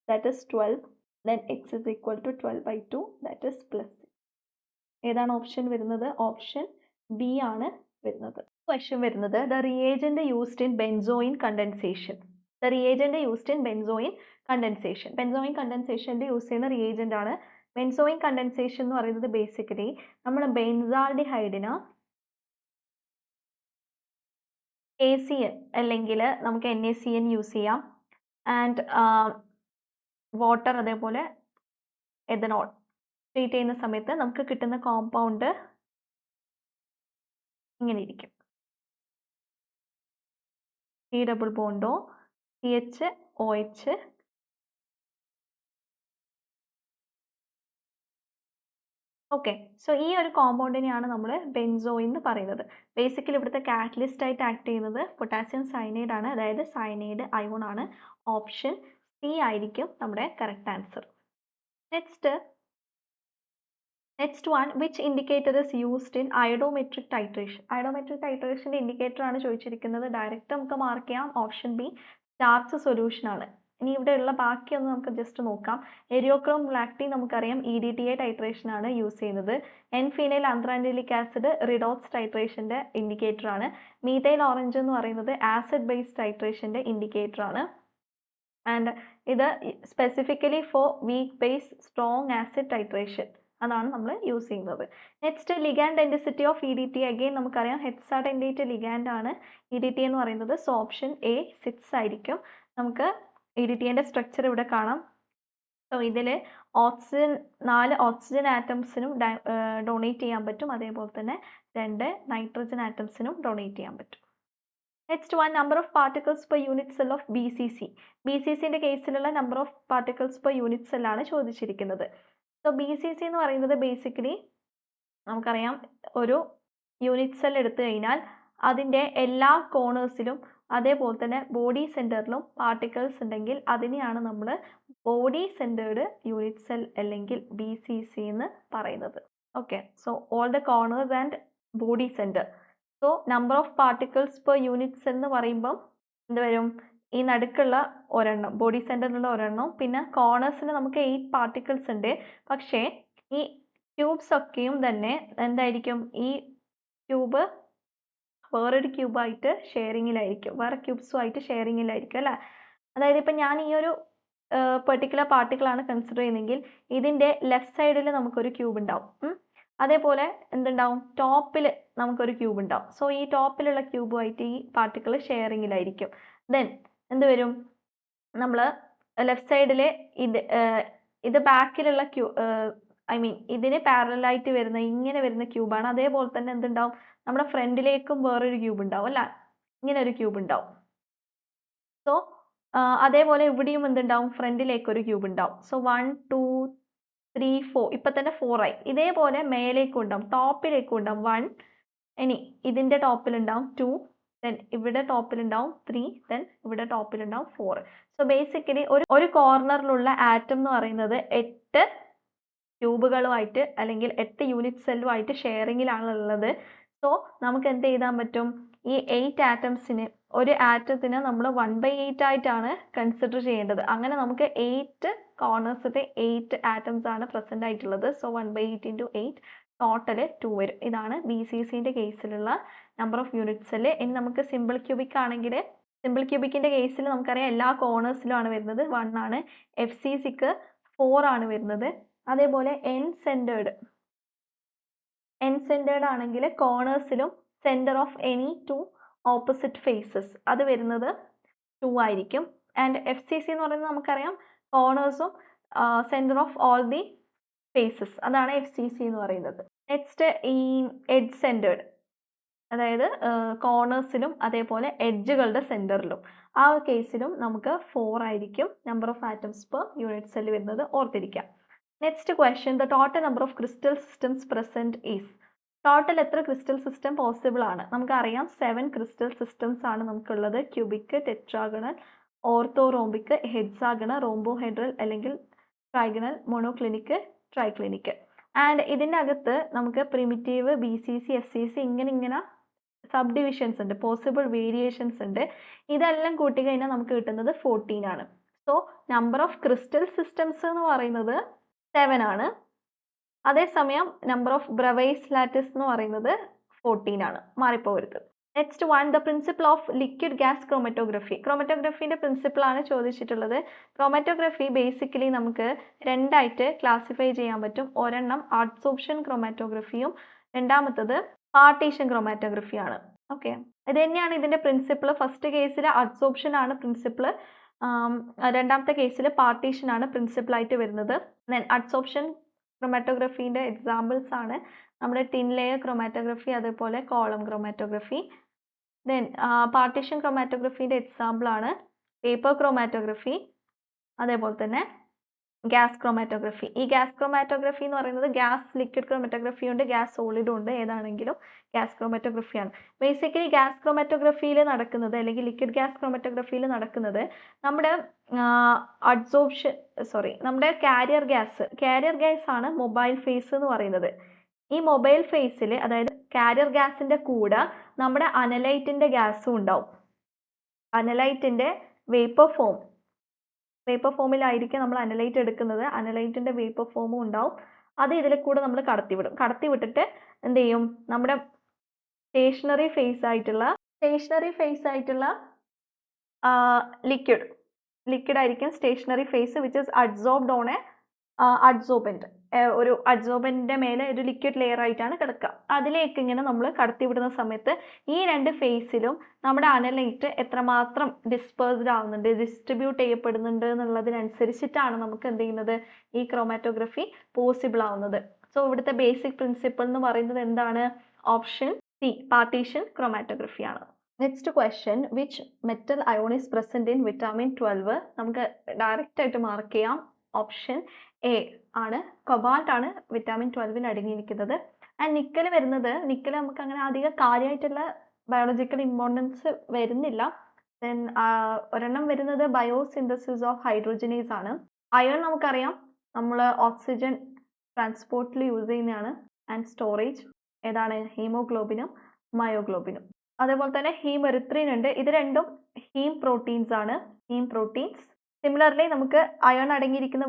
that is 12. Then x is equal to 12/2, that is plus. ഏതാണ് ഓപ്ഷൻ വരുന്നത്? ഓപ്ഷൻ ബി ആണ് വരുന്നത്. ക്വസ്റ്റ്യൻ വരുന്നത് the reagent used in benzoin condensation. The reagent used in benzoin condensation. Benzoin കണ്ടൻസേഷനിൽ യൂസ് ചെയ്യുന്ന റിയേജന്റ് ആണ്. ബെൻസോയിൻ കണ്ടൻസേഷൻ എന്ന് പറയുന്നത് ബേസിക്കലി നമ്മൾ ബെൻസാൾഡിഹൈഡിന് ACN അല്ലെങ്കിൽ നമുക്ക് NaCN യൂസ് ചെയ്യാം. ആൻഡ് വാട്ടർ അതേപോലെ എഥനോൾ ട്രീറ്റ് ചെയ്യുന്ന സമയത്ത് നമുക്ക് കിട്ടുന്ന കോമ്പൗണ്ട് ഇങ്ങനെ ഇരിക്കും. C ഡബിൾ ബോണ്ടോ CHOH ഓക്കെ. സോ ഈ ഒരു കോമ്പൗണ്ടിനെയാണ് നമ്മൾ ബെൻസോയിൻ എന്ന് പറയുന്നത്. ബേസിക്കലി ഇവിടുത്തെ കാറ്റലിസ്റ്റ് ആയിട്ട് ആക്ട് ചെയ്യുന്നത് പൊട്ടാസ്യം സയനൈഡ് ആണ്, അതായത് സയനൈഡ് അയോൺ ആണ്. ഓപ്ഷൻ സി ആയിരിക്കും നമ്മുടെ correct answer. Next one, which indicator is used in iodometric titration. Iodometric ടൈട്രേഷൻ്റെ ഇൻഡിക്കേറ്റർ ആണ് ചോദിച്ചിരിക്കുന്നത്. ഡയറക്റ്റ് നമുക്ക് മാർക്ക് ചെയ്യാം. ഓപ്ഷൻ ബി സ്റ്റാർച്ച് സൊല്യൂഷൻ ആണ്. ഇനി ഇവിടെയുള്ള ബാക്കിയൊന്ന് നമുക്ക് ജസ്റ്റ് നോക്കാം. എരിയോക്രോം ലാക്ടീൻ നമുക്കറിയാം EDTA ടൈട്രേഷൻ ആണ് യൂസ് ചെയ്യുന്നത്. N-ഫീനൈൽ ആന്ത്രാനിലിക് ആസിഡ് റിഡോക്സ് ടൈട്രേഷൻ്റെ ഇൻഡിക്കേറ്റർ ആണ്. മീഥൈൽ ഓറഞ്ച് എന്ന് പറയുന്നത് ആസിഡ് ബേസ് ടൈട്രേഷൻ്റെ ഇൻഡിക്കേറ്റർ ആണ്. ആൻഡ് ഇത് specifically four weak base strong acid titration അതാണ് നമ്മൾ യൂസ് ചെയ്യുന്നത്. Next, ligand density of EDTA. Again നമുക്കറിയാം ഹെക്സാഡെൻഡേറ്റ് ലിഗാൻഡ് ആണ് EDTA എന്ന് പറയുന്നത്. സോ ഓപ്ഷൻ എ 6 ആയിരിക്കും. നമുക്ക് EDTA സ്ട്രക്ചർ ഇവിടെ കാണാം. സോ ഇതിൽ 4 ഓക്സിജൻ ആറ്റംസിനും ഡൊണേറ്റ് ചെയ്യാൻ പറ്റും, അതേപോലെ തന്നെ 2 നൈട്രജൻ ആറ്റംസിനും ഡൊണേറ്റ് ചെയ്യാൻ പറ്റും. Next one, number of particles per unit cell of BCC. BCCൻ്റെ കേസിലുള്ള number of particles per unit സെല്ലാണ് ചോദിച്ചിരിക്കുന്നത്. സോ BCC എന്ന് പറയുന്നത് ബേസിക്കലി നമുക്കറിയാം ഒരു യൂണിറ്റ് സെൽ എടുത്തു കഴിഞ്ഞാൽ അതിൻ്റെ എല്ലാ കോർണേഴ്സിലും അതേപോലെ തന്നെ ബോഡി സെൻറ്ററിലും പാർട്ടിക്കിൾസ് ഉണ്ടെങ്കിൽ അതിനെയാണ് നമ്മൾ ബോഡി സെൻറ്റേർഡ് യൂണിറ്റ് സെൽ അല്ലെങ്കിൽ BCC എന്ന് പറയുന്നത്. Okay, so all the corners and body centre. So number of particles per unit cell എന്ന് പറയുമ്പം എന്ത് വരും? ഈ നടുക്കുള്ള ഒരെണ്ണം ബോഡി സെൻറ്ററിലുള്ള ഒരെണ്ണം, പിന്നെ കോർണേഴ്സിൽ നമുക്ക് 8 പാർട്ടിക്കിൾസ് ഉണ്ട്. പക്ഷേ ഈ ക്യൂബ്സ് ഒക്കെയും തന്നെ എന്തായിരിക്കും? ഈ ക്യൂബ് വേറൊരു ക്യൂബായിട്ട് ഷെയറിങ്ങിലായിരിക്കും, വേറെ ക്യൂബ്സുമായിട്ട് ഷെയറിങ്ങിലായിരിക്കും അല്ലേ? അതായത് ഇപ്പം ഞാൻ ഈ ഒരു പെർട്ടിക്കുലർ പാർട്ടിക്കിളാണ് കൺസിഡർ ചെയ്യുന്നതെങ്കിൽ ഇതിൻ്റെ ലെഫ്റ്റ് സൈഡിൽ നമുക്കൊരു ക്യൂബ് ഉണ്ടാവും. അതേപോലെ എന്തുണ്ടാവും? ടോപ്പിൽ നമുക്കൊരു ക്യൂബ് ഉണ്ടാവും. സോ ഈ ടോപ്പിലുള്ള ക്യൂബുമായിട്ട് ഈ പാർട്ടിക്കിൾ ഷെയറിങ്ങിലായിരിക്കും. ദെൻ എന്ത് വരും? നമ്മൾ ലെഫ്റ്റ് സൈഡിൽ ഇത് ബാക്കിലുള്ള ഇതിന് പാരലായിട്ട് വരുന്ന ഇങ്ങനെ വരുന്ന ക്യൂബാണ്. അതേപോലെ തന്നെ എന്തുണ്ടാവും? നമ്മുടെ ഫ്രണ്ടിലേക്കും വേറൊരു ക്യൂബ് ഉണ്ടാവും അല്ല, ഇങ്ങനെ ഒരു ക്യൂബ് ഉണ്ടാവും. സോ അതേപോലെ ഇവിടെയും എന്തുണ്ടാവും? ഫ്രണ്ടിലേക്ക് ഒരു ക്യൂബ് ഉണ്ടാവും. സോ 1 2 3 4 ഇപ്പം തന്നെ 4 ആയി. ഇതേപോലെ മേലേക്കും ഉണ്ടാവും, ടോപ്പിലേക്കും ഉണ്ടാവും 1. ഇനി ഇതിൻ്റെ ടോപ്പിലുണ്ടാവും 2, ദെൻ ഇവിടെ ടോപ്പിലുണ്ടാവും 3, ദെൻ ഇവിടെ ടോപ്പിലുണ്ടാവും 4. സോ ബേസിക്കലി ഒരു കോർണറിലുള്ള ആറ്റം എന്ന് പറയുന്നത് 8 ക്യൂബുകളുമായിട്ട് അല്ലെങ്കിൽ 8 യൂണിറ്റ് സെല്ലുമായിട്ട് ഷെയറിങ്ങിലാണ് ഉള്ളത്. സോ നമുക്ക് എന്ത് ചെയ്താൻ പറ്റും? ഈ 8 ആറ്റംസിന് ഒരു ആറ്റത്തിന് നമ്മൾ 1/8 ആയിട്ടാണ് കൺസിഡർ ചെയ്യേണ്ടത്. അങ്ങനെ നമുക്ക് 8 കോർണേഴ്സിലെ 8 ആറ്റംസ് ആണ് പ്രസന്റ് ആയിട്ടുള്ളത്. സോ 1/8 × 8 ടോട്ടൽ 2 വരും. ഇതാണ് BCCൻ്റെ കേസിലുള്ള നമ്പർ ഓഫ് യൂണിറ്റ് സെല്ല്. ഇനി നമുക്ക് സിമ്പിൾ ക്യൂബിക് ആണെങ്കിൽ സിമ്പിൾ ക്യൂബിക്കിന്റെ കേസിൽ നമുക്കറിയാം എല്ലാ കോർണേഴ്സിലും ആണ് വരുന്നത്, 1 ആണ്. FCCക്ക് 4 ആണ് വരുന്നത്. അതേപോലെ എൻ സെന്റേർഡ് ആണെങ്കിൽ കോർണേഴ്സിലും centre of any 2 opposite faces അത് വരുന്നത് 2 ആയിരിക്കും. ആൻഡ് FCC എന്ന് പറയുന്നത് നമുക്കറിയാം കോർണേഴ്സും centre of all the faces, അതാണ് FCC എന്ന് പറയുന്നത്. നെക്സ്റ്റ് ഈ എഡ്ജ് സെന്റേർഡ്, അതായത് കോർണേഴ്സിലും അതേപോലെ എഡ്ജുകളുടെ സെന്ററിലും, ആ കേസിലും നമുക്ക് 4 ആയിരിക്കും number of atoms per unit cell വരുന്നത്, ഓർത്തിരിക്കാം. Next question, the total number of crystal systems present is. Total എത്ര ക്രിസ്റ്റൽ സിസ്റ്റം പോസിബിൾ ആണ്? നമുക്കറിയാം 7 ക്രിസ്റ്റൽ സിസ്റ്റംസ് ആണ് നമുക്കുള്ളത്. Cubic, tetragonal, orthorhombic, hexagonal, rhombohedral അല്ലെങ്കിൽ ട്രൈഗണൽ, മോണോക്ലിനിക്, ട്രൈക്ലിനിക്. ആൻഡ് ഇതിൻ്റെ അകത്ത് നമുക്ക് പ്രിമിറ്റീവ്, BCC, FCC ഇങ്ങനെ സബ് ഡിവിഷൻസ് ഉണ്ട്, പോസിബിൾ വേരിയേഷൻസ് ഉണ്ട്. ഇതെല്ലാം കൂട്ടി കഴിഞ്ഞാൽ നമുക്ക് കിട്ടുന്നത് 14 ആണ്. So number of crystal systems എന്ന് പറയുന്നത് 7 ആണ്. അതേസമയം നമ്പർ ഓഫ് ബ്രവൈസ് ലാറ്റിസ് എന്ന് പറയുന്നത് 14 ആണ്, മാറിപ്പോകരുത്. Next one, the principle of liquid gas chromatography. ക്രോമറ്റോഗ്രഫീൻ്റെ പ്രിൻസിപ്പിൾ ആണ് ചോദിച്ചിട്ടുള്ളത്. ക്രോമറ്റോഗ്രഫി ബേസിക്കലി നമുക്ക് രണ്ടായിട്ട് ക്ലാസിഫൈ ചെയ്യാൻ പറ്റും. ഒരെണ്ണം അഡ്സോർപ്ഷൻ ക്രോമാറ്റോഗ്രഫിയും രണ്ടാമത്തത് പാർട്ടീഷൻ ക്രോമാറ്റോഗ്രഫിയാണ്. ഓക്കെ, ഇത് തന്നെയാണ് ഇതിൻ്റെ പ്രിൻസിപ്പിൾ. ഫസ്റ്റ് കേസിൽ അഡ്സോർപ്ഷൻ ആണ് പ്രിൻസിപ്പിൾ, രണ്ടാമത്തെ കേസിൽ പാർട്ടീഷൻ ആണ് പ്രിൻസിപ്പിൾ ആയിട്ട് വരുന്നത്. ദെൻ അഡ്സോർപ്ഷൻ ക്രോമാറ്റോഗ്രഫീൻ്റെ എക്സാമ്പിൾസ് ആണ് നമ്മുടെ ടിൻ ലെയർ ക്രോമാറ്റോഗ്രഫി, അതേപോലെ കോളം ക്രോമാറ്റോഗ്രഫി. ദെൻ പാർട്ടീഷൻ ക്രോമാറ്റോഗ്രഫീൻ്റെ എക്സാമ്പിൾ ആണ് പേപ്പർ ക്രോമാറ്റോഗ്രഫി, അതേപോലെ തന്നെ ഗ്യാസ് ക്രോമാറ്റോഗ്രഫി. ഈ ഗ്യാസ് ക്രോമാറ്റോഗ്രഫി എന്ന് പറയുന്നത് ഗ്യാസ് ലിക്വിഡ് ക്രോമാറ്റോഗ്രഫി ഉണ്ട്, ഗ്യാസ് സോളിഡും ഉണ്ട്, ഏതാണെങ്കിലും ഗ്യാസ് ക്രോമാറ്റോഗ്രഫിയാണ്. ബേസിക്കലി ഗ്യാസ് ക്രോമാറ്റോഗ്രഫിയിൽ നടക്കുന്നത്, അല്ലെങ്കിൽ ലിക്വിഡ് ഗ്യാസ് ക്രോമാറ്റോഗ്രഫിയിൽ നടക്കുന്നത് നമ്മുടെ നമ്മുടെ കാരിയർ ഗ്യാസ് ആണ് മൊബൈൽ ഫേസ് എന്ന് പറയുന്നത്. ഈ മൊബൈൽ ഫേസിൽ, അതായത് കാരിയർ ഗ്യാസിന്റെ കൂടെ നമ്മുടെ അനലൈറ്റിന്റെ ഗ്യാസും ഉണ്ടാവും. അനലൈറ്റിന്റെ വേപ്പർ ഫോമിലായിരിക്കും നമ്മൾ അനലൈറ്റ് എടുക്കുന്നത്. അനലൈറ്റിന്റെ വേപ്പർ ഫോമും ഉണ്ടാവും. അത് ഇതിൽ കൂടെ നമ്മൾ കടത്തിവിട്ടിട്ട് എന്ത് ചെയ്യും, നമ്മുടെ സ്റ്റേഷനറി ഫേസ് ആയിട്ടുള്ള ലിക്വിഡ് ആയിരിക്കും stationary phase, which is adsorbed on A adsorbent. ഒരു അഡ്സോർബൻറ്റിൻ്റെ മേലെ ഒരു ലിക്വിഡ് ലെയർ ആയിട്ടാണ് കിടക്കുക. അതിലേക്ക് ഇങ്ങനെ നമ്മൾ കടത്തിവിടുന്ന സമയത്ത് ഈ രണ്ട് ഫേസിലും നമ്മുടെ അനലൈറ്റ് എത്രമാത്രം ഡിസ്പേഴ്സ്ഡ് ആവുന്നുണ്ട്, ഡിസ്ട്രിബ്യൂട്ട് ചെയ്യപ്പെടുന്നുണ്ട് എന്നുള്ളതിനനുസരിച്ചിട്ടാണ് നമുക്ക് എന്ത് ചെയ്യുന്നത്, ഈ ക്രോമാറ്റോഗ്രഫി പോസിബിൾ ആവുന്നത്. സോ ഇവിടുത്തെ ബേസിക് പ്രിൻസിപ്പിൾ എന്ന് പറയുന്നത് എന്താണ്? ഓപ്ഷൻ സി, പാർട്ടീഷൻ ക്രോമാറ്റോഗ്രഫി ആണ്. Next question, which metal ion is present in vitamin 12? നമുക്ക് ഡയറക്റ്റ് ആയിട്ട് മാർക്ക് ചെയ്യാം. ഓപ്ഷൻ എ ആണ്, കൊബാൾട്ട് ആണ് വിറ്റാമിൻ 12 അടങ്ങിയിരിക്കുന്നത്. ആൻഡ് നിക്കൽ നമുക്ക് അങ്ങനെ അധികം കാര്യമായിട്ടുള്ള ബയോളജിക്കൽ ഇമ്പോർട്ടൻസ് വരുന്നില്ല. ദെൻ ഒരെണ്ണം വരുന്നത് ബയോസിന്തസിസ് ഓഫ് ഹൈഡ്രോജനേസ് ആണ്. അയൺ നമുക്കറിയാം നമ്മൾ ഓക്സിജൻ ട്രാൻസ്പോർട്ടിൽ യൂസ് ചെയ്യുന്നതാണ്. ആൻഡ് സ്റ്റോറേജ് ഏതാണ്? ഹീമോഗ്ലോബിനും മയോഗ്ലോബിനും. അതേപോലെ തന്നെ ഹീമെറിത്രിൻ ഉണ്ട്. ഇത് രണ്ടും ഹീം പ്രോട്ടീൻസ് ആണ്. സിമിലർലി നമുക്ക് അയൺ അടങ്ങിയിരിക്കുന്ന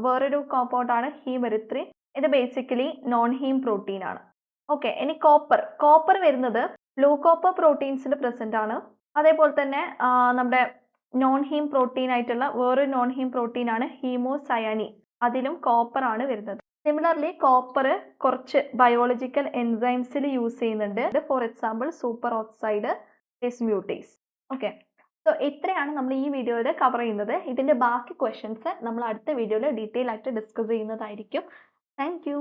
വേറൊരു കോമ്പൗണ്ട് ആണ് ഹീമെറിത്രിൻ. ഇത് ബേസിക്കലി നോൺ ഹീം പ്രോട്ടീൻ ആണ്. ഓക്കെ, ഇനി കോപ്പർ വരുന്നത് ബ്ലൂ കോപ്പർ പ്രോട്ടീൻസിൽ പ്രസന്റ് ആണ്. അതേപോലെ തന്നെ നമ്മുടെ നോൺ ഹീം പ്രോട്ടീൻ ആയിട്ടുള്ള വേറൊരു നോൺ ഹീം പ്രോട്ടീൻ ആണ് ഹീമോസയാനി, അതിലും കോപ്പർ ആണ് വരുന്നത്. സിമിലർലി കോപ്പർ കുറച്ച് ബയോളജിക്കൽ എൻസൈംസിൽ യൂസ് ചെയ്യുന്നുണ്ട്. For example super oxide dismutase. Okay, so ഇത്രയാണ് നമ്മൾ ഈ വീഡിയോയിൽ കവർ ചെയ്യുന്നത്. ഇതിൻ്റെ ബാക്കി ക്വസ്റ്റ്യൻസ് നമ്മൾ അടുത്ത വീഡിയോയിൽ ഡീറ്റെയിൽ ആയിട്ട് ഡിസ്കസ് ചെയ്യുന്നതായിരിക്കും. Thank you.